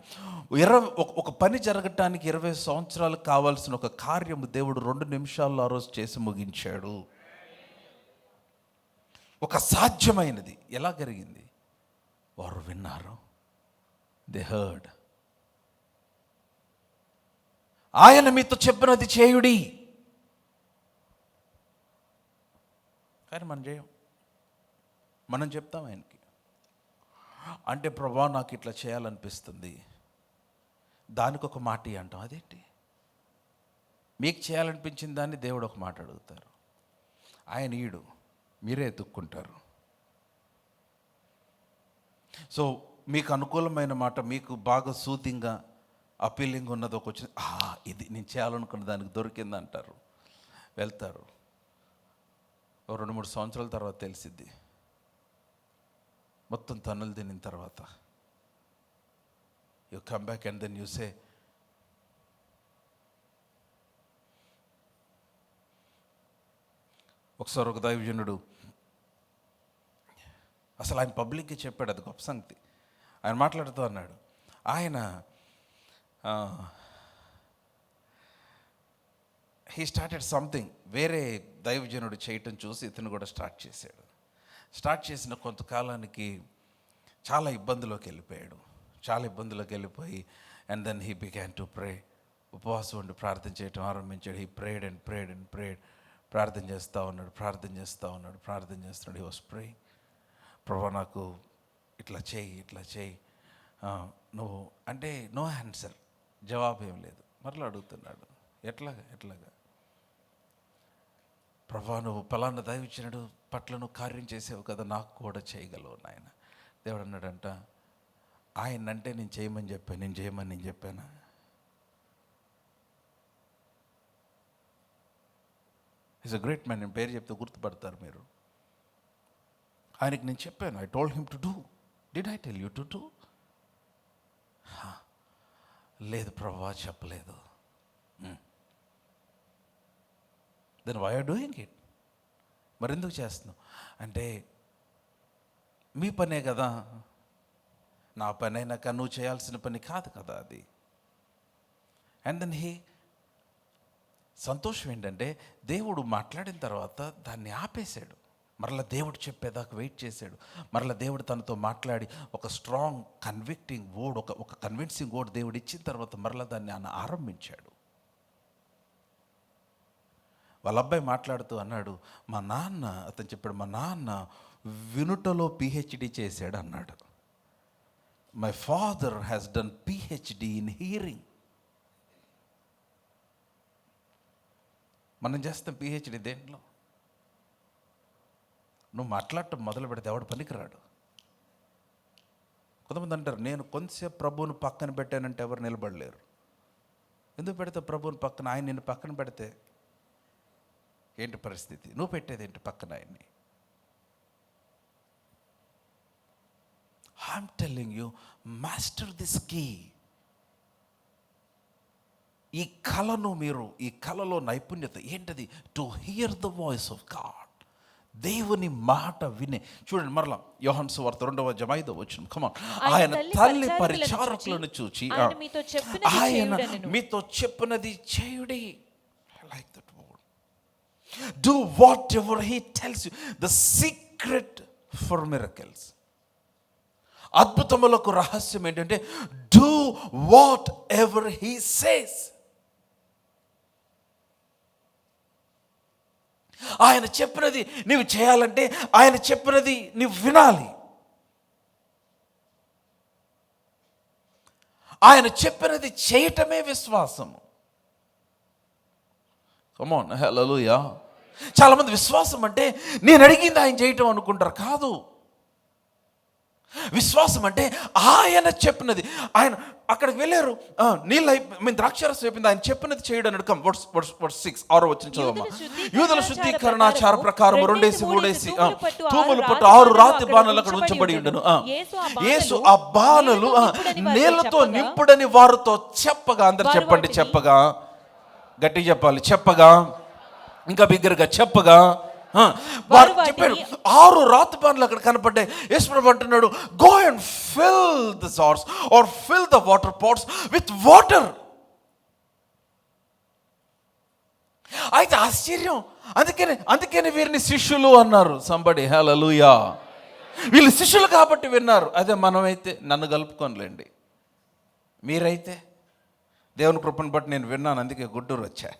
ఒక పని జరగటానికి 20 సంవత్సరాలు కావాల్సిన ఒక కార్యము దేవుడు 2 నిమిషాల్లో ఆ రోజు చేసి ముగించాడు. ఒక సాధ్యమైనది ఎలా జరిగింది? వారు విన్నారు. They heard. ఆయన మీతో చెప్పినది చేయుడి. కానీ మనం చేయం. మనం చెప్తాం ఆయనకి, అంటే ప్రభా నాకు ఇట్లా చేయాలనిపిస్తుంది, దానికి ఒక మాట అంటాం. అదేంటి? మీకు చేయాలనిపించిన దాన్ని దేవుడు ఒక మాట అడుగుతారు, ఆయన ఈడు, మీరే ఎత్తుక్కుంటారు. సో మీకు అనుకూలమైన మాట, మీకు బాగా సూతింగ్గా అపీలింగ్ ఉన్నది ఒక వచ్చింది, ఇది నేను చేయాలనుకున్న దానికి దొరికింది అంటారు, వెళ్తారు. 2-3 సంవత్సరాల తర్వాత తెలిసిద్ది, మొత్తం తన్నులు తినిన తర్వాత. You come back and then you say, ఒకసారి ఒక దైవజనుడు అసలు ఆయన పబ్లిక్కి చెప్పాడు, అది గొప్ప సంగతి. ఆయన మాట్లాడుతూ అన్నాడు, ఆయన హీ స్టార్టెడ్ సంథింగ్, వేరే దైవజనుడు చేయటం చూసి ఇతను కూడా స్టార్ట్ చేశాడు. స్టార్ట్ చేసిన కొంతకాలానికి చాలా ఇబ్బందులోకి వెళ్ళిపోయి and then he began to pray. ఉపవాసం ఉండి ప్రార్థన చేయటం ఆరంభించాడు. He prayed and prayed. ప్రార్థన చేస్తూ ఉన్నాడు. హీ వాస్ ప్రేయింగ్, ప్రభా నాకు ఇట్లా చేయి నువ్వు అంటే నో ఆన్సర్, జవాబు ఏం లేదు. మరలా అడుగుతున్నాడు, ఎట్లాగా ప్రభా నువ్వు పలానా దైవజనుడు పట్ల నువ్వు కార్యం చేసావు కదా, నాకు కూడా చేయగలవు నాయన. దేవుడు అన్నాడంట, ఆయన అంటే నేను చేయమని చెప్పానా? Is a great man. నేను పేరు చెప్తే గుర్తుపడతారు మీరు. ఆయనకి నేను చెప్పాను, I told him to do. Did I tell you to do? లేదు ప్రభా, చెప్పలేదు. Then why are doing it? మరెందుకు చేస్తున్నావు అంటే, మీ పనే కదా, నా పని అయినాక నువ్వు చేయాల్సిన పని కాదు కదా అది. అండ్ దెన్ సంతోషం ఏంటంటే దేవుడు మాట్లాడిన తర్వాత దాన్ని ఆపేశాడు. మరలా దేవుడు చెప్పేదాకా వెయిట్ చేశాడు. మరలా దేవుడు తనతో మాట్లాడి ఒక స్ట్రాంగ్ కన్విక్టింగ్ వర్డ్, ఒక కన్విన్సింగ్ వర్డ్ దేవుడు ఇచ్చిన తర్వాత మరలా దాన్ని ఆయన ఆరంభించాడు. వాళ్ళ అబ్బాయి మాట్లాడుతూ అన్నాడు, అతను చెప్పాడు, మా నాన్న వినుటలో PhD చేశాడు అన్నాడు. My father has done PhD in hearing. మనం చేస్తాం PhD దేంట్లో? నువ్వు మాట్లాడటం మొదలు పెడితే ఎవడు పనికిరాడు. కొంతమంది అంటారు, నేను కొంతసేపు ప్రభువుని పక్కన పెట్టానంటే ఎవరు నిలబడలేరు. ఎందుకు పెడితే ప్రభువుని పక్కన? ఆయన నిన్ను పక్కన పెడితే ఏంటి పరిస్థితి? నువ్వు పెట్టేది ఏంటి పక్కన ఆయన్ని? I'm telling you, master this key. ఈ కళలో నైపుణ్యత ఏంటది? To hear the voice of God. దేవుని మాట వినే. చూడండి మరలా యోహాను సువార్త 2:5 కమాన్. ఆయన తల్లి పరిచారకులను చూచి ఆయన మీతో చెప్పినది చేయుడి. I like that word. Do whatever he tells you. The secret for miracles. అద్భుతములకు రహస్యం ఏంటంటే do whatever he says. ఆయన చెప్పినది నీవు చేయాలంటే ఆయన చెప్పినది నీవు వినాలి. ఆయన చెప్పినది చేయటమే విశ్వాసము. కమ్ ఆన్, హల్లెలూయా. చాలామంది విశ్వాసం అంటే నేను అడిగింది ఆయన చేయటం అనుకుంటారు. కాదు. విశ్వాసం అంటే ఆయన చెప్పినది. ఆయన అక్కడికి వెళ్ళారు, ద్రాక్షారసం చెప్పింది, ఆయన చెప్పినది చేయడం అన్నాడు. కమ్ వర్స్ 6 6వ వచనం చదవమ్మా. యూదుల శుద్ధీకరణాచార ప్రకారం 2-3 తూములు పట్టు 6 రాతి బాణలు అక్కడ ఉంచబడి ఉండను. యేసు ఆ బాణలు నీళ్లతో నింపుడని వారితో చెప్పగా, అందరు చెప్పండి, చెప్పగా, గట్టిగా చెప్పాలి, చెప్పగా, ఇంకా బిగ్గరగా చెప్పగా, వారు చెప్పాడు 6 రాతి బాణలు అక్కడ కనపడ్డాయి. యేసు ప్రభువు అంటున్నాడు, go and fill the jars or fill the water pots with water. అయితే ఆశ్చర్యం, అందుకని వీరిని శిష్యులు అన్నారు. Somebody hallelujah. వీళ్ళు శిష్యులు కాబట్టి విన్నారు. అదే మనమైతే, నన్ను కలుపుకోనులేండి, మీరైతే దేవుని కృపను బట్టి నేను విన్నాను, అందుకే గుడ్డూరు వచ్చా.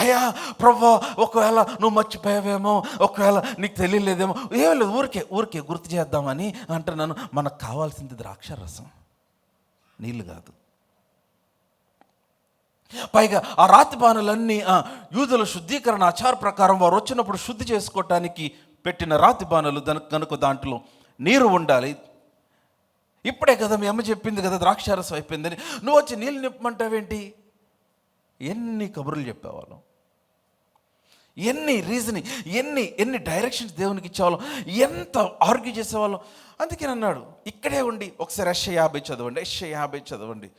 అయ్యా ప్రభువా, ఒకవేళ నువ్వు మర్చిపోయావేమో, ఒకవేళ నీకు తెలియలేదేమో, ఏం లేదు, ఊరికే గుర్తు చేద్దామని అంటున్నాను. మనకు కావాల్సింది ద్రాక్షారసం, నీళ్ళు కాదు. పైగా ఆ రాతి బాణలన్నీ యూదుల శుద్ధీకరణ ఆచార ప్రకారం వారు వచ్చినప్పుడు శుద్ధి చేసుకోవటానికి పెట్టిన రాతి బాణలు, కనుక దాంట్లో నీరు ఉండాలి. ఇప్పుడే కదా మీ అమ్మ చెప్పింది కదా ద్రాక్షారసం అయిపోయిందని, నువ్వు వచ్చి నీళ్ళు నింపమంటావేంటి? ఎన్ని కబుర్లు చెప్పేవాళ్ళం, ఎన్ని రీజనింగ్, ఎన్ని డైరెక్షన్స్ దేవునికి ఇచ్చేవాళ్ళం, ఎంత ఆర్గ్యూ చేసేవాళ్ళం. అందుకని అన్నాడు, ఇక్కడే ఉండి ఒకసారి యెషయా 50 చదవండి.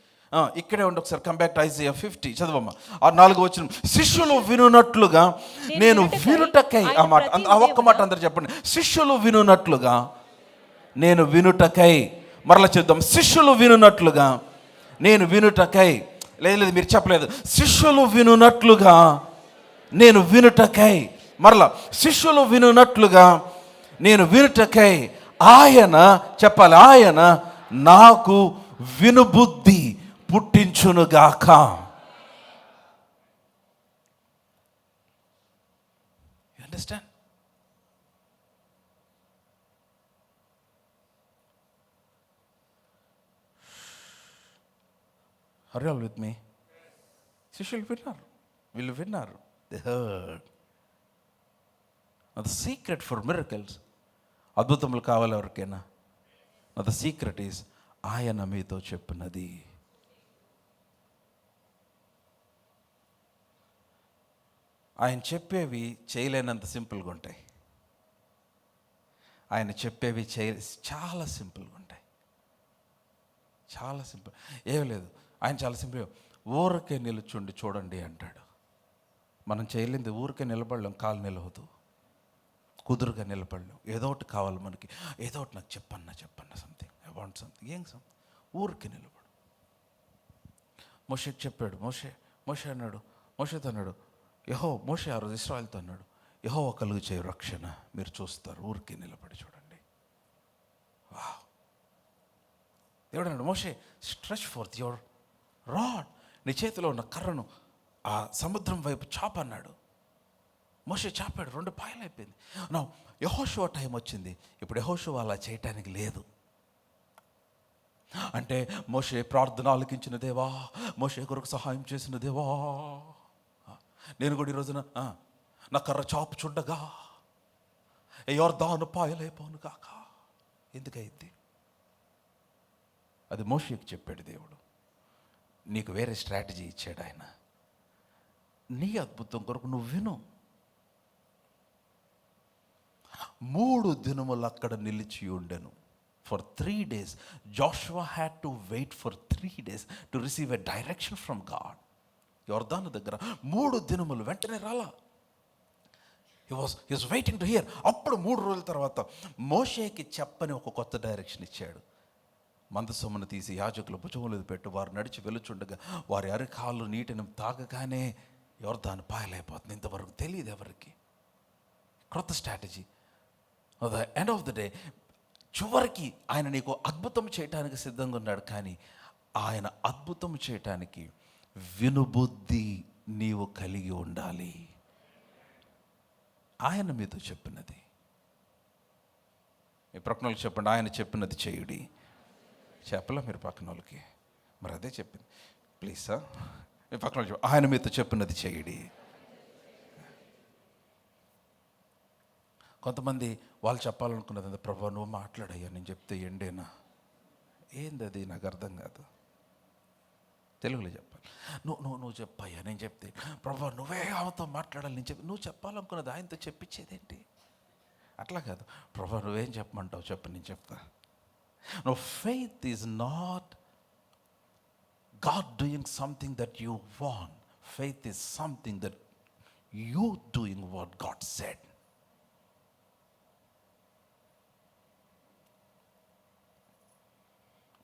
ఇక్కడే ఉండి ఒకసారి కమ్ బ్యాక్ టు ఐజయా 50 చదవమ్మా. ఆ 4వ వచనం, శిష్యులు వినున్నట్లుగా నేను వినుటకై. ఆ మాట, ఆ ఒక్క మాట అందరు చెప్పండి, శిష్యులు వినున్నట్లుగా నేను వినుటకై. మరలా చెప్దాం, శిష్యులు వినున్నట్లుగా నేను వినుటకై. లేదు మీరు చెప్పలేదు, శిష్యులు వినున్నట్లుగా నేను వినుటకై. మరలా, శిష్యులు వినున్నట్లుగా నేను వినుటకై ఆయన, చెప్పాలి, ఆయన నాకు వినుబుద్ధి పుట్టించునుగాక. You understand? Are you all with me? శిష్యులు విన్నారు, వీళ్ళు విన్నారు. They heard. Now the secret for miracles, అద్భుతములు కావాలి ఎవరికైనా, Now the secret is ఆయన మీతో చెప్పినది. ఆయన చెప్పేవి చేయలేనంత సింపుల్గా ఉంటాయి. ఆయన చెప్పేవి చాలా సింపుల్గా ఉంటాయి, చాలా సింపుల్. ఏం లేదు, ఆయన చాలా సింపుల్, ఊరికే నిలుచుండి చూడండి అంటాడు. మనం చేయలేంది ఊరికే నిలబడలేం, కాలు నిలవదు, కుదురుగా నిలబడలేం. ఏదో ఒకటి కావాలి మనకి, ఏదో ఒకటి నాకు చెప్పన్నా సంథింగ్, ఐ వాంట్ సంథింగ్, ఊరికే నిలబడు. మోషేకి చెప్పాడు, మోషే అన్నాడు, మోషేతో అన్నాడు, మోషే ఆ రోజు ఇశ్రాయేలుతో అన్నాడు, యెహోవా కలుగు చేయు రక్షణ, మీరు చూస్తారు, ఊరికే నిలబడి చూడండి. వావ్. దేవుడు అన్నాడు, మోషే స్ట్రెచ్ ఫోర్త్ యువర్ రాడ్, నీ చేతిలో ఉన్న కర్రను ఆ సముద్రం వైపు చాప అన్నాడు. మోషే చాపాడు, 2 పాయలు అయిపోయింది. నా యెహోషువ టైం వచ్చింది. ఇప్పుడు యెహోషువ అలా చేయటానికి లేదు. అంటే మోషే ప్రార్థన ఆలకించిన దేవా, మోషే కొరకు సహాయం చేసిన దేవా, నేను కూడా ఈ రోజున నా కర్ర చాపు చుండగా యొర్దాను పాయలైపోను కాక. ఎందుకైంది? అది మోషేకి చెప్పాడు దేవుడు. నీకు వేరే స్ట్రాటజీ ఇచ్చాడు ఆయన. నీ అద్భుతం కొరకు నువ్వు విను. 3 దినములు అక్కడ నిలిచి ఉండెను. For 3 days Joshua had to wait for 3 days to receive a direction from God. యొర్దాను దగ్గర 3 దినములు వెంటనే రాలా. He was waiting to hear. అప్పుడు 3 రోజుల తర్వాత మోషేకి చెప్పని ఒక కొత్త డైరెక్షన్ ఇచ్చాడు. మందసొమ్మును తీసి యాజకుల భుజములు పెట్టు, వారు నడిచి వెలుచుండగా వారి అరికాళ్ళు నీటిని తాగగానే యొర్దాను పాయలైపోతుంది. ఇంతవరకు తెలియదు ఎవరికి. క్రొత్త strategy. The end of the day, చివరికి ఆయన నీకు అద్భుతం చేయటానికి సిద్ధంగా ఉన్నాడు. కానీ ఆయన అద్భుతం చేయటానికి వినుబుద్ధి నీవు కలిగి ఉండాలి. ఆయన మీతో చెప్పినది, మీ ప్రక్కన వాళ్ళకి చెప్పండి, ఆయన చెప్పినది చేయుడి. చెప్పలే మీరు పక్కన వాళ్ళకి? మరి అదే చెప్పింది. ప్లీజ్ సార్, మీ పక్కన వాళ్ళు చెప్పండి, ఆయన మీతో చెప్పినది చేయుడి. కొంతమంది వాళ్ళు చెప్పాలనుకున్నది, ప్రభా నువ్వు మాట్లాడయ్యా, నేను చెప్తే ఎండేనా? ఏంది అది? నాకు అర్థం కాదు. తెలుగులో చెప్పాలి. నువ్వు చెప్పయ్యా, నేను చెప్తే ప్రభా నువ్వే ఆమెతో మాట్లాడాలి, నేను చెప్పి నువ్వు చెప్పాలనుకున్నది ఆయనతో చెప్పించేదేంటి? అట్లా కాదు, ప్రభా నువ్వేం చెప్పమంటావు చెప్పు, నేను చెప్తా. No, faith is not God doing something that you want. Faith is something that you doing what God said.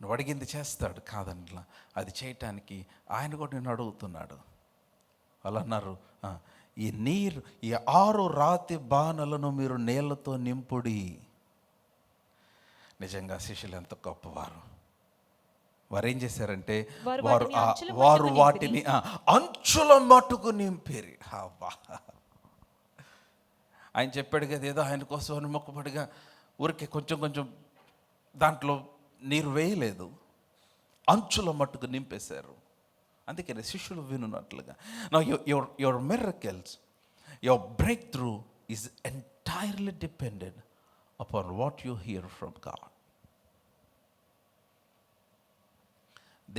నువ్వు అడిగింది చేస్తాడు కాదనట్లా. అది చేయటానికి ఆయన కూడా నిన్ను అడుగుతున్నాడు. వాళ్ళు అన్నారు, ఈ 6 రాతి బాణలను మీరు నీళ్లతో నింపుడి. నిజంగా శిష్యులు ఎంత గొప్పవారు. వారు ఏం చేశారంటే వారు వాటిని అంచుల మట్టుకు నింపేరి. ఆయన చెప్పాడు కదా, ఏదో ఆయన కోసం అని మొక్కుపడిగా ఊరికే కొంచెం దాంట్లో నీరు వేయలేదు, అంచుల మట్టుకు నింపేశారు. అందుకని శిష్యులు వినున్నట్లుగా నా your miracles, your breakthrough is entirely dependent upon what you hear from God.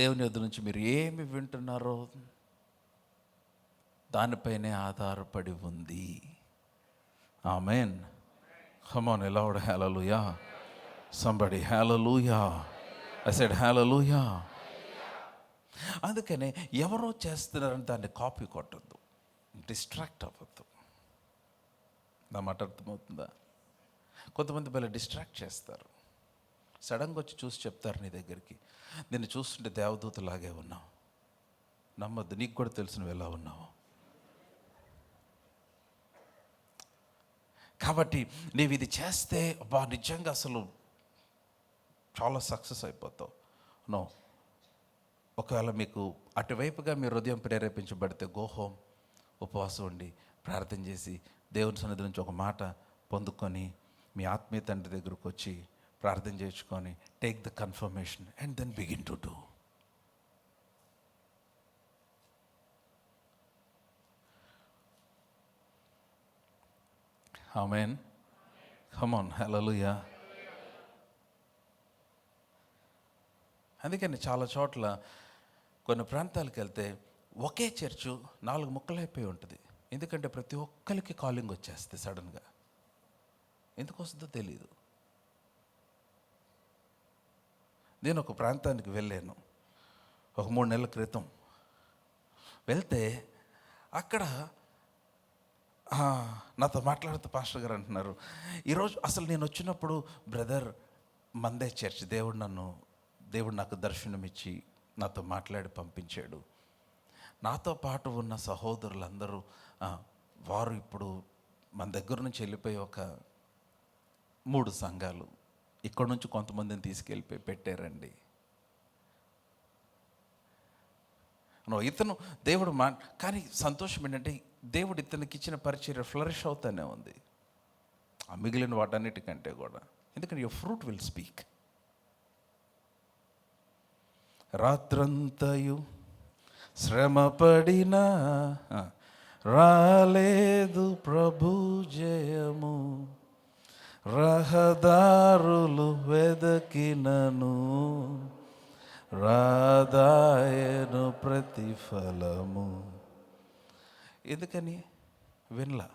దేవుని యొద్ద నుంచి మీరు ఏమి వింటున్నారో దానిపైనే ఆధారపడి ఉంది. Amen. Come on, loud hallelujah. Somebody hallelujah. I said hallelujah. అందుకనే ఎవరో చేస్తున్నారని దాన్ని కాపీ కొట్టద్దు, డిస్ట్రాక్ట్ అవ్వద్దు. నా మాట అర్థమవుతుందా? కొంతమంది భలే డిస్ట్రాక్ట్ చేస్తారు. సడన్గా వచ్చి చూసి చెప్తారు నీ దగ్గరికి, నిన్ను చూస్తుంటే దేవదూతలాగే ఉన్నావు. నమ్మద్దు, నీకు కూడా తెలుసు నువ్వు ఎలా ఉన్నావు. కాబట్టి నీవు ఇది చేస్తే నిజంగా అసలు చాలా సక్సెస్ అయిపోతావు. నో, ఒకవేళ మీకు అటువైపుగా మీ హృదయం ప్రేరేపించబడితే గో హోమ్, ఉపవాసం ఉండి ప్రార్థన చేసి దేవుని సన్నిధి నుంచి ఒక మాట పొందుకొని మీ ఆత్మీయ తండ్రి దగ్గరకు వచ్చి ప్రార్థన చేసుకొని take the confirmation and then begin to do. Amen. Come on, hallelujah. అందుకని చాలా చోట్ల కొన్ని ప్రాంతాలకు వెళ్తే ఒకే చర్చు 4 ముక్కలైపోయి ఉంటుంది. ఎందుకంటే ప్రతి ఒక్కరికి కాలింగ్ వచ్చేస్తుంది సడన్గా. ఎందుకు వస్తుందో తెలియదు. నేను ఒక ప్రాంతానికి వెళ్ళాను ఒక 3 నెలల క్రితం. వెళ్తే అక్కడ నాతో మాట్లాడుతూ పాస్టర్ గారు అంటున్నారు, ఈరోజు అసలు నేను వచ్చినప్పుడు బ్రదర్ మందే చర్చ్, దేవుడు నాకు దర్శనం ఇచ్చి నాతో మాట్లాడి పంపించాడు. నాతో పాటు ఉన్న సహోదరులందరూ వారు ఇప్పుడు మన దగ్గర నుంచి వెళ్ళిపోయి ఒక 3 సంఘాలు ఇక్కడ నుంచి కొంతమందిని తీసుకెళ్ళిపోయి పెట్టారండి. ఇతను దేవుడు కానీ సంతోషం ఏంటంటే దేవుడు ఇతనికి ఇచ్చిన పరిచర్య ఫ్లరిష్ అవుతానే ఉంది, ఆ మిగిలిన వాటన్నిటికంటే కూడా. ఎందుకంటే యువర్ ఫ్రూట్ విల్ స్పీక్. రాత్రంతయు శ్రమపడినా రాలేదు ప్రభు జయము, రహదారులు వెదకినను రాదాయను ప్రతిఫలము. ఎందుకని వినలా?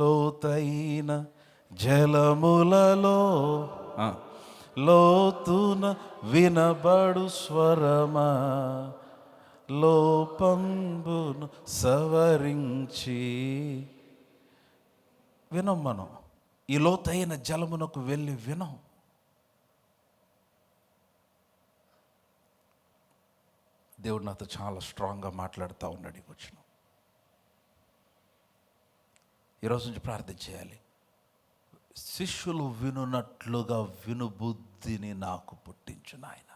లోతైన జలములలో లోతున వినబడు స్వరమా, లోపంబును సవరించి వినం. మనం ఈ లోతైన జలమునకు వెళ్ళి వినం. దేవుడు నాతో చాలా స్ట్రాంగ్గా మాట్లాడుతూ ఉన్నాడు. ఈ వచ్చిన ఈరోజు నుంచి ప్రార్థన చేయాలి. శిష్యులు వినున్నట్లుగా వినుబుద్ధిని నాకు పుట్టించు నాయన.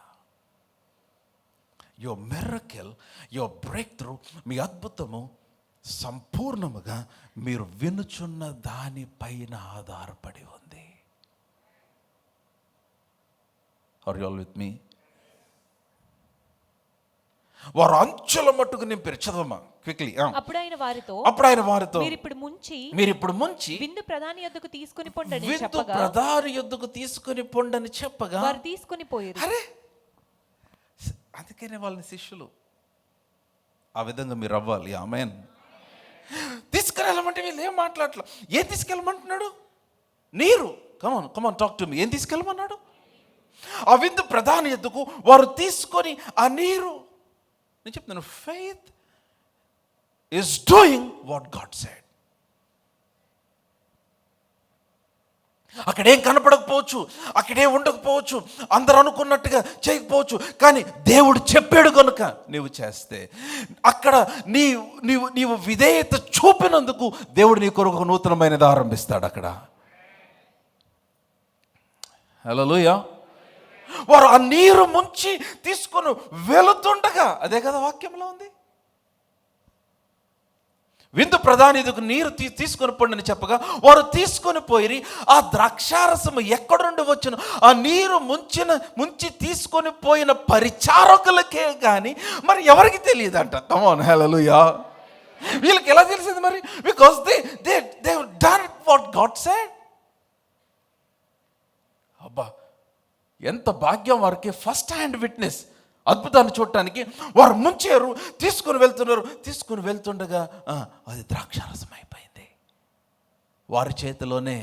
Your miracle, your breakthrough, మీ అద్భుతము సంపూర్ణముగా మీరు వినుచున్న దానిపైన ఆధారపడి ఉంది. Are you all with me? వారు అంచుల మట్టుకు నింపారు. చదవమా క్విక్లీ. అప్పుడు ఆయన వారితో మీరు ఇప్పుడు ముంచి విందు ప్రధాని యొద్దకు తీసుకొని పొండని చెప్పగా వారు తీసుకొని పోయారు. అరే, అందుకనే వాళ్ళని శిష్యులు ఆ విధంగా మీరు అవ్వాలి. ఆమేన్. తీసుకెళ్ళమంటే వీళ్ళు ఏం మాట్లాడట్లా. ఏం తీసుకెళ్ళమంటున్నాడు? నీరు. కమాన్ టాక్ టు మీ. ఏం తీసుకెళ్ళమన్నాడు? ఆ విందు ప్రధాని యొద్దకు వారు తీసుకొని ఆ నీరు. నేను చెప్తున్నాను, faith is doing what God said. అక్కడేం కనపడకపోవచ్చు, అక్కడేం ఉండకపోవచ్చు, అందరూ అనుకున్నట్టుగా చేయకపోవచ్చు, కానీ దేవుడు చెప్పాడు కనుక నీవు చేస్తే అక్కడ నీవు విధేయత చూపినందుకు దేవుడు నీ కొరకు నూతనమైనది ఆరంభిస్తాడు అక్కడ. హల్లెలూయా. వారు ఆ నీరు ముంచి తీసుకొని వెళుతుండగా, అదే కదా వాక్యంలో ఉంది, విందు ప్రధానికు నీరు తీసుకొని పోండి అని చెప్పగా వారు తీసుకొని పోయి ఆ ద్రాక్షారసము ఎక్కడి నుండి వచ్చిన ఆ నీరు ముంచి తీసుకొని పోయిన పరిచారకులకే కానీ మరి ఎవరికి తెలియదంట. కమ్ ఆన్, హల్లెలూయా. వీళ్ళకి ఎలా తెలిసింది మరి? Because they done what God said. అబ్బా, ఎంత భాగ్యం వారికి! First hand witness. అద్భుతాన్ని చూడటానికి వారు ముంచారు, తీసుకుని వెళ్తున్నారు. తీసుకుని వెళ్తుండగా అది ద్రాక్షారసం అయిపోయింది వారి చేతిలోనే.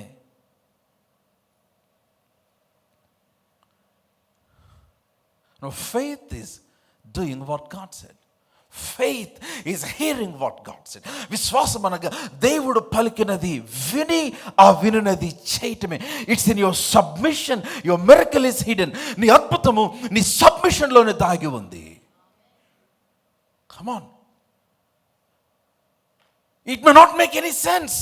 Faith is doing what God said. Faith is hearing what God said. విశ్వాసం అనగా దేవుడు పలికినది విని ఆ వినునది చేయటమే. It's in your submission. Your miracle is hidden. నీ అద్భుతము నీ సబ్మిషన్లోనే దాగి ఉంది. Come on. It may not make any sense.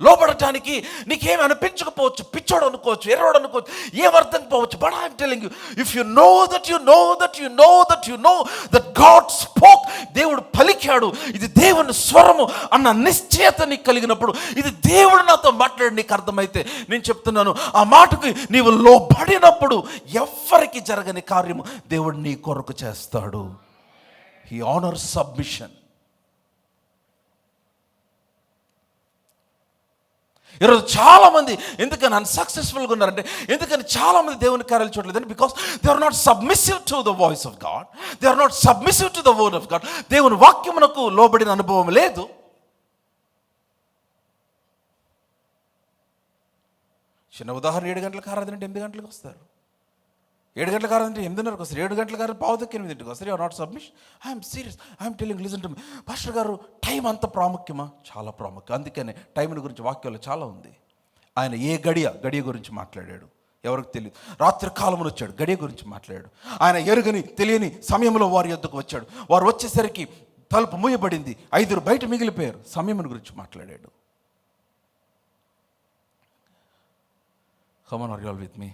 లోపడటానికి నీకేమి అనిపించకపోవచ్చు, పిచ్చోడు అనుకోవచ్చు, ఎర్రోడు అనుకోవచ్చు, ఏం అర్థం పోవచ్చు. But I'm telling you, if you know that you know that you know that you know that God spoke, దేవుడు పలికాడు, ఇది దేవుని స్వరము అన్న నిశ్చయత నీకు కలిగినప్పుడు, ఇది దేవుడు నాతో మాట్లాడి నీకు అర్థమైతే, నేను చెప్తున్నాను, ఆ మాటకు నీవు లోబడినప్పుడు ఎవ్వరికి జరగని కార్యము దేవుడు నీ కొరకు చేస్తాడు. He honours submission. ఈరోజు చాలామంది ఎందుకని అన్సక్సెస్ఫుల్గా ఉన్నారంటే, ఎందుకని చాలామంది దేవుని కార్యాలు చూడలేదంటే, because they are not submissive to the voice of God. They are not submissive to the word of God. దేవుని వాక్యమునకు లోబడిన అనుభవం లేదు. చిన్న ఉదాహరణ, 7 గంటలకు ఆరాధన అంటే 8 గంటలకు వస్తారు. 7 గంటలకు ఆరాధన అంటే 8:30కి వస్తారు. 7 గంటలకు ఆరాధన 7:45 వస్తారు. You are not submission. I'm serious. I'm telling, listen to me. Pastor గారు, టైం అంత ప్రాముఖ్యమా? చాలా ప్రాముఖ్యం. అందుకనే టైంని గురించి వాక్యాలు చాలా ఉంది. ఆయన ఏ గడియ గురించి మాట్లాడాడు ఎవరికి తెలియదు. రాత్రి కాలమున వచ్చాడు, గడియ గురించి మాట్లాడాడు. ఆయన ఎరుగని తెలియని సమయంలో వారి యొద్దకు వచ్చాడు. వారు వచ్చేసరికి తలుపు మూయబడింది, 5 బయట మిగిలిపోయారు. సమయం గురించి మాట్లాడాడు. Come on, are you all with me?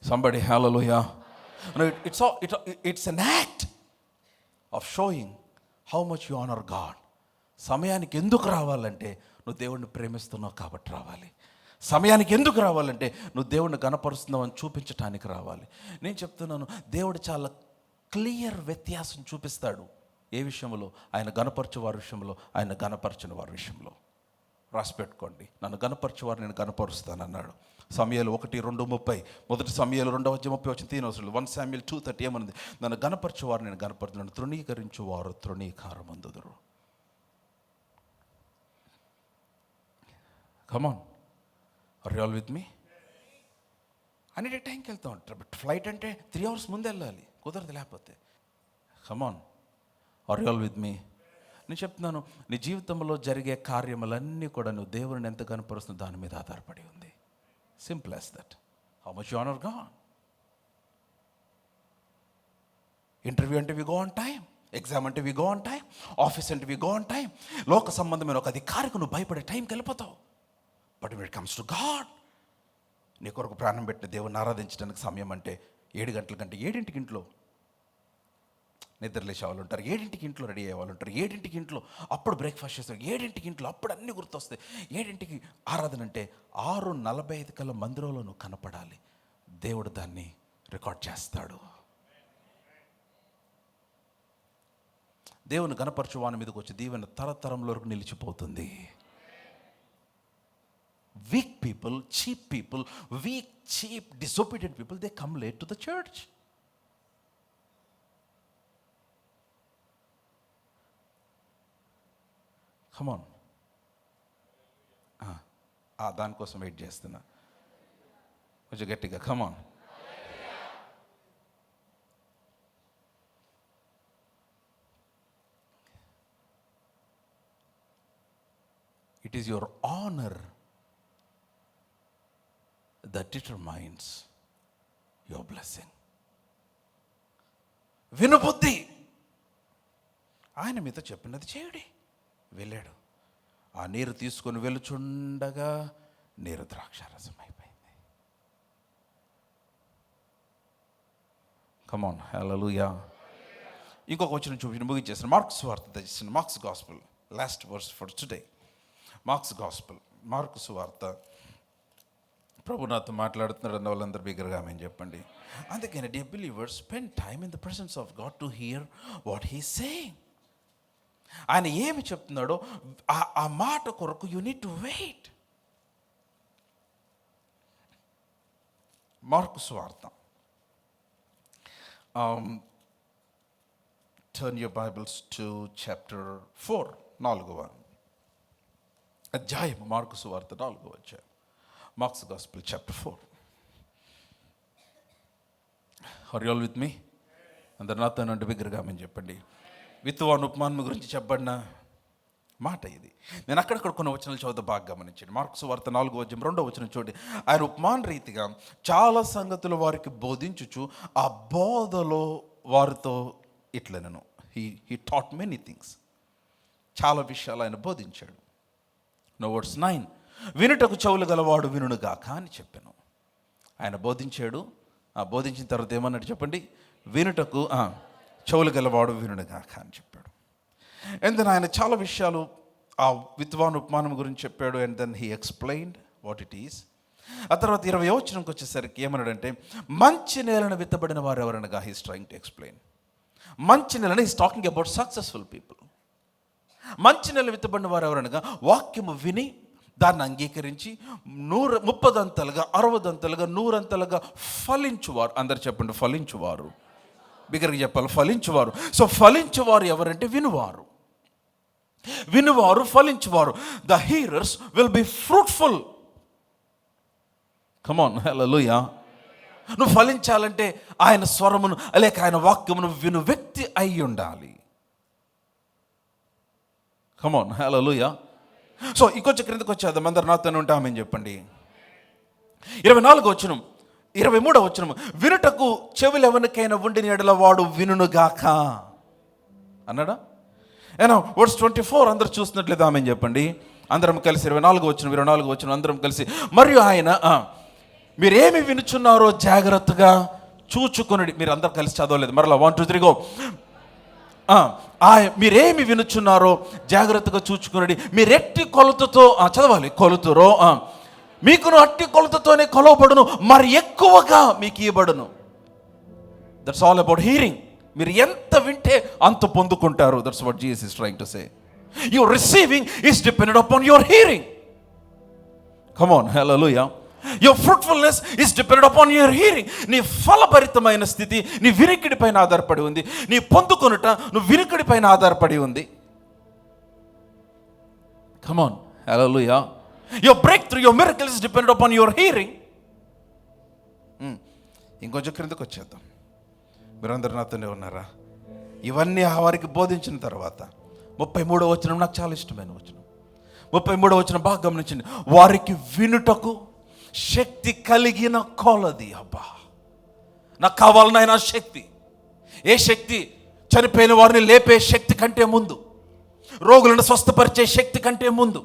Somebody, hallelujah. No, it's an act of showing how much you honor God. సమయానికి ఎందుకు రావాలంటే నువ్వు దేవుడిని ప్రేమిస్తున్నావు కాబట్టి రావాలి. సమయానికి ఎందుకు రావాలంటే నువ్వు దేవుడిని గణపరుస్తున్నావు అని చూపించటానికి రావాలి. నేను చెప్తున్నాను, దేవుడు చాలా క్లియర్ వ్యత్యాసం చూపిస్తాడు. ఏ విషయంలో? ఆయన గణపరచు వారి విషయంలో, ఆయన గణపరచని వారి విషయంలో. రాసి పెట్టుకోండి, నన్ను గణపరచువారు నేను గణపరుస్తానన్నాడు. సమయాలు 1:2:30, మొదటి సమయాలు 2:30 3 1 Samuel 2:30 ఏమన్నది? నన్ను గణపరచువారు నేను గణపరుతున్నాను, తృణీకరించువారు తృణీకారమందుదురు. Come on, are you all with me? అన్ని టైంకి వెళ్తా ఉంటారు. బట్ ఫ్లైట్ అంటే 3 hours ముందు వెళ్ళాలి, కుదరదు లేకపోతే. Come on, are you all with me? నేను చెప్తున్నాను, నీ జీవితంలో జరిగే కార్యములన్నీ కూడా నువ్వు దేవుడిని ఎంత కనపరుస్తుందో దాని మీద ఆధారపడి ఉంది. Simple as that. How much you honour God. Interview అంటే we go on time, exam అంటే we go on time, office అంటే వి గో ఆన్ టైం. లోక సంబంధమైన ఒక అధికారికి నువ్వు భయపడే టైంకి వెళ్ళిపోతావు. But when it comes to God, నీ కొరకు ప్రాణం పెట్టిన దేవుని ఆరాధించడానికి సమయం అంటే 7 గంటల కంటే 7ంటికి ఇంట్లో నిద్రలేసే వాళ్ళు ఉంటారు, 7ంటికి ఇంట్లో రెడీ అయ్యే వాళ్ళు ఉంటారు, 7ంటికి ఇంట్లో అప్పుడు బ్రేక్ఫాస్ట్ చేస్తారు, 7ంటికి ఇంట్లో అప్పుడు అన్నీ గుర్తొస్తాయి. 7ంటికి ఆరాధన అంటే 6:45 కల్లా మందిరంలో నువ్వు కనపడాలి. దేవుడు దాన్ని రికార్డ్ చేస్తాడు. దేవుని గణపరచు వాని మీదకి వచ్చి దీవెన తరతరంలో వరకు నిలిచిపోతుంది. Weak people, cheap, disobedient people, they come late to the church. Come on. దానికోసం వెయిట్ చేస్తున్నా, కొంచెం గట్టిగా. Come on. It is your honor that determines your blessing. వినుబుద్ధి. ఆయన మీతో చెప్పినది చేయుడి. వెళ్ళాడు. ఆ నీరు తీసుకొని వెలుచుండగా నీరు ద్రాక్షారసం అయిపోయింది. కమాన్, హల్లెలూయా. ఇంకొక వచనం చూపించి ముగించేసిన మార్క్స్ వార్త తెచ్చిన Mark's gospel, last verse for today. Mark's gospel, Mark's వార్త. ప్రభు నాతో మాట్లాడుతున్నాడు అన్న వాళ్ళందరూ బిగ్గరగా ఆమేన్ చెప్పండి. అందుకని dear believers, spend time in the presence of God to hear what he saying. ఆయన ఏమి చెప్తున్నాడో ఆ మాట కొరకు you need to wait. Mark సువార్త, turn your Bibles to chapter 4, 4వ అధ్యాయం. మార్కు సువార్త 4వ అధ్యాయం. Mark's gospel chapter 4. Are you all with me? అందరు నాతో అంటే బిగ్గరగా ఆమేన్ చెప్పండి. విత్తువాని ఉపమానం గురించి చెప్పబడిన మాట ఇది. నేను అక్కడక్కడ కొన్ని వచనాలు చదువుతా బాగా గమనించండి. మార్కు సువార్త 4వ అధ్యాయం 2వ వచనం చూడండి. ఆయన ఉపమాన రీతిగా చాలా సంగతులు వారికి బోధించుచు ఆ బోధలో వారితో ఇట్లనను. He taught many things. చాలా విషయాలు ఆయన బోధించాడు. నో వర్డ్స్ 9, వినుటకు చెవులు గలవాడు వినుగాక అని చెప్పాను. ఆయన బోధించాడు. బోధించిన తర్వాత ఏమన్నాడు చెప్పండి? వినుటకు చెవులు గలవాడు వినుగాక అని చెప్పాడు. అండ్ దెన్ ఆయన చాలా విషయాలు ఆ విద్వాన్ ఉపమానం గురించి చెప్పాడు. And then he explained what it is. ఆ తర్వాత 20వ వచనంకి వచ్చేసరికి ఏమన్నాడంటే, మంచి నేలను విత్తబడిన వారు ఎవరనగా హీస్ ట్రైంగ్ టు ఎక్స్ప్లెయిన్. మంచి నేలని he's talking about successful people. మంచి నేల విత్తబడిన వారు ఎవరనగా వాక్యము విని దాన్ని అంగీకరించి 30 అంతలుగా 60 అంతలుగా 100 అంతలుగా ఫలించువారు. అందరు చెప్పండి, ఫలించువారు. బిగ్గరగా చెప్పాలి, ఫలించువారు. సో ఫలించువారు ఎవరంటే వినువారు. వినువారు, ఫలించువారు. The hearers will be fruitful. Come on, హల్లెలూయా. నువ్వు ఫలించాలంటే ఆయన స్వరమును లేక ఆయన వాక్యమును విను వ్యక్తి అయి ఉండాలి. Come on, hallelujah. సో ఇంకొంచెం క్రిందకు వచ్చేద్దాం. అందరు నాతోనే ఉంటామని చెప్పండి. 24వ వచనం, 23వ వచనం. వినుటకు చెవులు ఎవరికైనా ఉండిన ఎడల వాడు వినుగాక అన్నాడా? ఏనా వర్స్ 24 అందరు చూస్తున్నట్లేదు ఆమెను చెప్పండి. అందరం కలిసి 24వ వచనం, 24వ వచనం అందరం కలిసి. మరియు ఆయన మీరేమి వినుచున్నారో జాగ్రత్తగా చూచుకొనుడి. మీరు అందరు కలిసి చదవలేదు, మరలా 1 2 3 గో. మీరేమి వినుచున్నారో జాగ్రత్తగా చూచుకొనుడి. మీరెట్టి కొలతతో చదవాలి. కొలుతురో మీకును అట్టి కొలతతోనే కొలవబడును, మరి ఎక్కువగా మీకు ఇవ్వబడును. That's all about hearing. మీరు ఎంత వింటే అంత పొందుకుంటారు. That's what Jesus is trying to say. Your receiving is dependent upon your hearing. Come on, hallelujah. Your fruitfulness is dependent upon your hearing. నీ ఫలభరితమైన స్థితి నీ వినికిడి పైన ఆధారపడి ఉంది. నీ పొందుకొనుట నువ్వు వినికిడి పైన ఆధారపడి ఉంది. Come on, hallelujah. Your breakthrough, your miracle is dependent upon your hearing. ఇంకొంచెం క్రిందకు వచ్చేద్దాం. మీరందరూ నాతోనే ఉన్నారా? ఇవన్నీ వారికి బోధించిన తర్వాత 33వ వచనం నాకు చాలా ఇష్టమైన వచనం. 33వ వచనం బాగా గమనించండి. వారికి వినుటకు శక్తి కలిగిన కొలది. అబ్బా, నాకు కావాలనైనా శక్తి. ఏ శక్తి? చనిపోయిన వారిని లేపే శక్తి కంటే ముందు, రోగులను స్వస్థపరిచే శక్తి కంటే ముందు,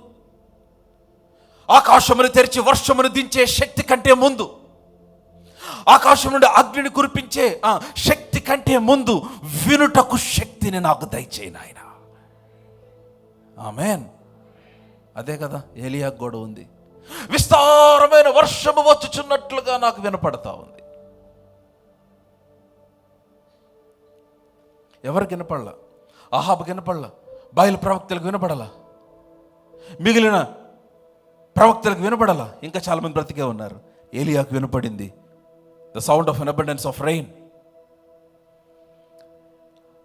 ఆకాశమును తెరిచి వర్షమును దించే శక్తి కంటే ముందు, ఆకాశం నుండి అగ్నిని కురిపించే శక్తి కంటే ముందు వినుటకు శక్తిని నాకు దయచేయి నాయనా. ఆమేన్. అదే కదా ఏలియాకు కూడా ఉంది. విస్తారమైన వర్షము వచ్చుచున్నట్లుగా నాకు వినపడతా ఉంది. ఎవరికి వినపడలా? అహాబుకి వినపడలా, బయలు ప్రవక్తలకు వినపడలా, మిగిలిన ప్రవక్తలకు వినపడాలా. ఇంకా చాలా మంది బ్రతికే ఉన్నారు. ఏలియాకు వినపడింది. The sound of an abundance of rain.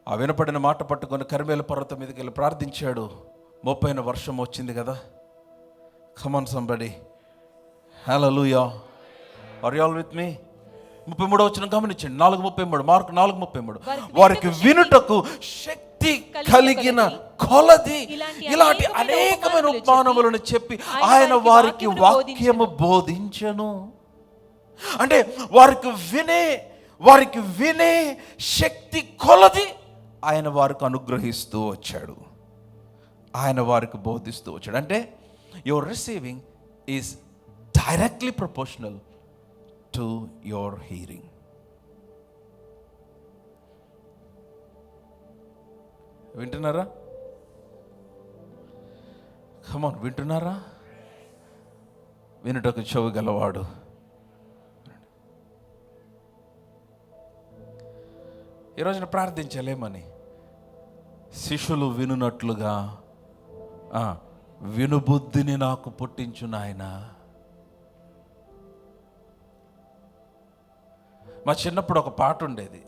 ఆ వినపడిన మాట పట్టుకొని కర్మేలు పర్వతం మీదకి వెళ్ళి ప్రార్థించాడు. 30న వర్షం వచ్చింది కదా. కమ్ ఆన్ సంబడి, హల్లెలూయా. Are you all with me? 33వ వచనం గమనించండి. 4:33, మార్కు 4:33. వారికి వినుటకు శక్తి కలిగిన కొలది. ఇలాంటి అనేకమైన ఉపమానములను చెప్పి ఆయన వారికి వాక్యము బోధించెను. అంటే వారికి వినే శక్తి కొలది ఆయన వారికి అనుగ్రహిస్తూ వచ్చాడు, ఆయన వారికి బోధిస్తూ వచ్చాడు. అంటే your receiving is directly proportional to your hearing. వింటున్నారా? కమాన్, వింటున్నారా? వినుటకు చెవి గలవాడు. ఈరోజున ప్రార్థించలేమని శిష్యులు వినున్నట్లుగా వినుబుద్ధిని నాకు పుట్టించు నాయనా. మా చిన్నప్పుడు ఒక పాట ఉండేది,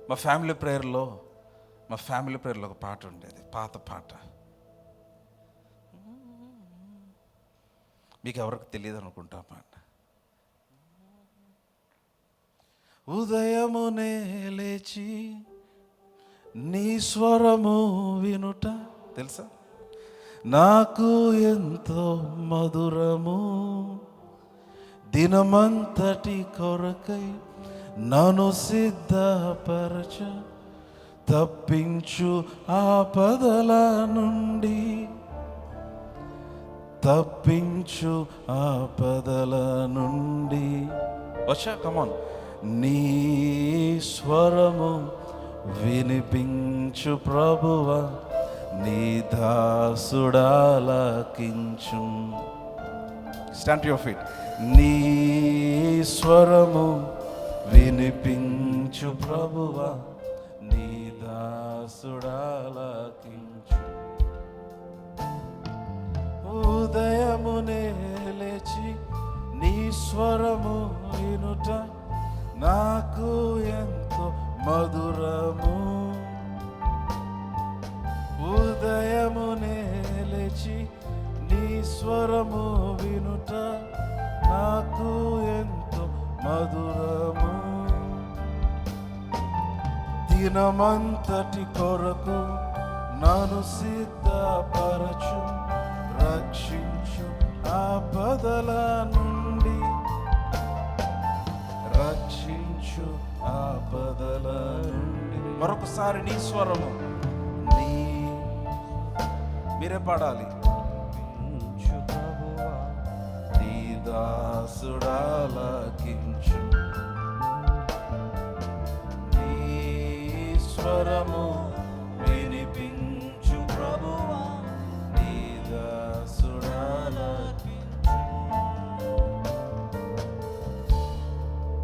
మా ఫ్యామిలీ ప్రేయర్లో ఒక పాట ఉండేది, పాత పాట. మీకు ఎవరికి తెలియదు అనుకుంటా పాట. ఉదయమునే లేచి నీ స్వరము వినుట, తెలుసా, నాకు ఎంతో మధురము, దినమంతటి కొరకై నన్ను సిద్ధపరచ, తప్పించు ఆపదల నుండి, తప్పించు ఆపదల నుండి. వచ్చా, కమాన్. నీ స్వరము వినిపించు ప్రభువా, నీ దాసుడాలకించు. Stand to your feet. నీ స్వరము వినిపించు ప్రభువా, నీ దాసుడాలకించు. ఉదయమునే లేచి నీ స్వరము వినుట నాకు ఎంతో మధురము, ఉదయమునే లేచి నీ స్వరము వినుట నాకు ఎంతో మధురము, దినమంతటి కొరకు నన్ను సిద్ధపరచు, రక్షించు ఆపదల నుండి, రక్షించు ఆపదల నుండి. మరొకసారి నీ స్వరము, మీరే పాడాలి. నీ దాసుడాలకించు, నీ స్వరము వినిపించు ప్రభువా, నీ దాసుడాలకించు.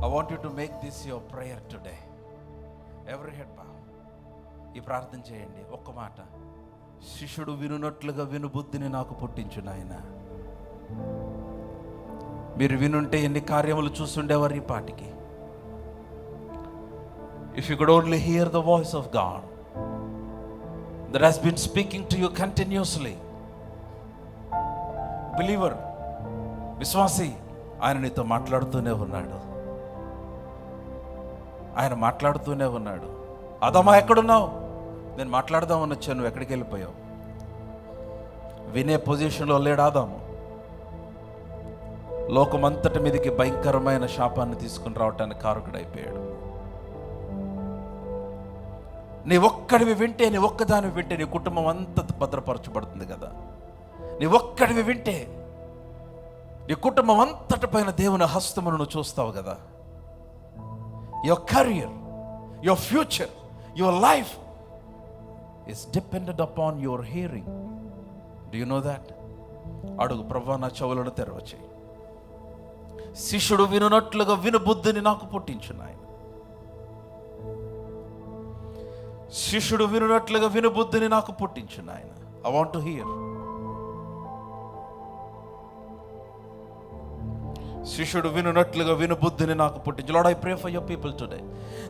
I want you to make this your prayer today. Every head bow. ఈ ప్రార్థన చేయండి. ఒక్క మాట, శిష్యుడు వినున్నట్లుగా వినుబుద్ధిని నాకు పుట్టించు నాయనా. మీరు వినుంటే ఎన్ని కార్యములు చూస్తుండేవారు ఈ పాటికి. If you could only hear the voice of God that has been speaking to you continuously. Believer, విశ్వాసి, ఆయన నీతో మాట్లాడుతూనే ఉన్నాడు. ఆయన మాట్లాడుతూనే ఉన్నాడు. ఆదామా ఎక్కడున్నావు? నేను మాట్లాడదామని వచ్చాను, నువ్వు ఎక్కడికి వెళ్ళిపోయావు? వినే పొజిషన్లో లేడు ఆదాము. లోకమంతటి మీదకి భయంకరమైన శాపాన్ని తీసుకుని రావటానికి కారకుడైపోయాడు. నీ ఒక్కడివి వింటే, నీ ఒక్కదానివి వింటే నీ కుటుంబం అంతా భద్రపరచబడుతుంది కదా. నీ ఒక్కడివి వింటే నీ కుటుంబం అంతటి పైన దేవుని హస్తమును నువ్వు చూస్తావు కదా. Your career, your future, your life is dependent upon your hearing. Do you know that? అడుగు, ప్రభువా నా చెవులను తెరవచేయి. శిష్యుడు వినున్నట్లుగా వినుబుద్ధిని నాకు పుట్టించు నాయన. శిష్యుడు వినున్నట్లుగా వినుబుద్ధిని నాకు పుట్టించు నాయన. I want to hear. శిష్యుడు వినున్నట్లుగా వినుబుద్ధిని నాకు పుట్టించు. Lord, I pray for your people today.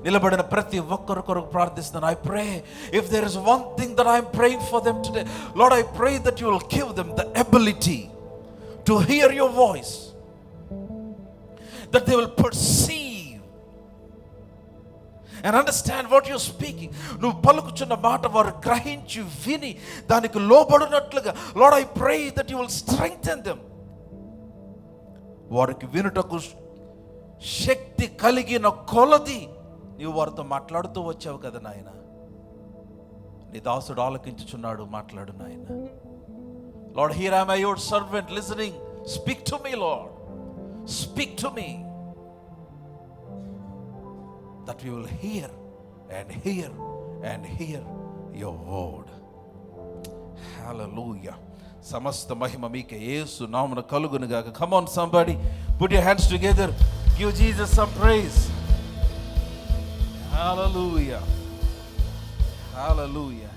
నిలబడిన ప్రతి ఒక్కరి కొరకు ప్రార్థిస్తున్నాను. I pray if there is one thing that I am praying for them today, Lord, I pray that you will give them the ability to hear your voice, that they will perceive and understand what you're speaking. నువ్వు పలుకుచున్న మాట వారు గ్రహించి విని దానికి లోబడినట్లుగా, Lord, I pray that you will strengthen them. వారికి వినుటకు శక్తి కలిగిన కొలది నీవు వారితో మాట్లాడుతూ వచ్చావు కదా నాయన. నీ దాసుడు ఆలకించుచున్నాడు, మాట్లాడు నాయన. Lord, here am I, your servant, listening. Speak to me, Lord. Speak to me, that we will hear and hear and hear your word. Hallelujah. సమస్త మహిమ మీకే, యేసు నామమున కలుగును గాక. Come on somebody, put your hands together. Give Jesus some praise. Hallelujah. Hallelujah.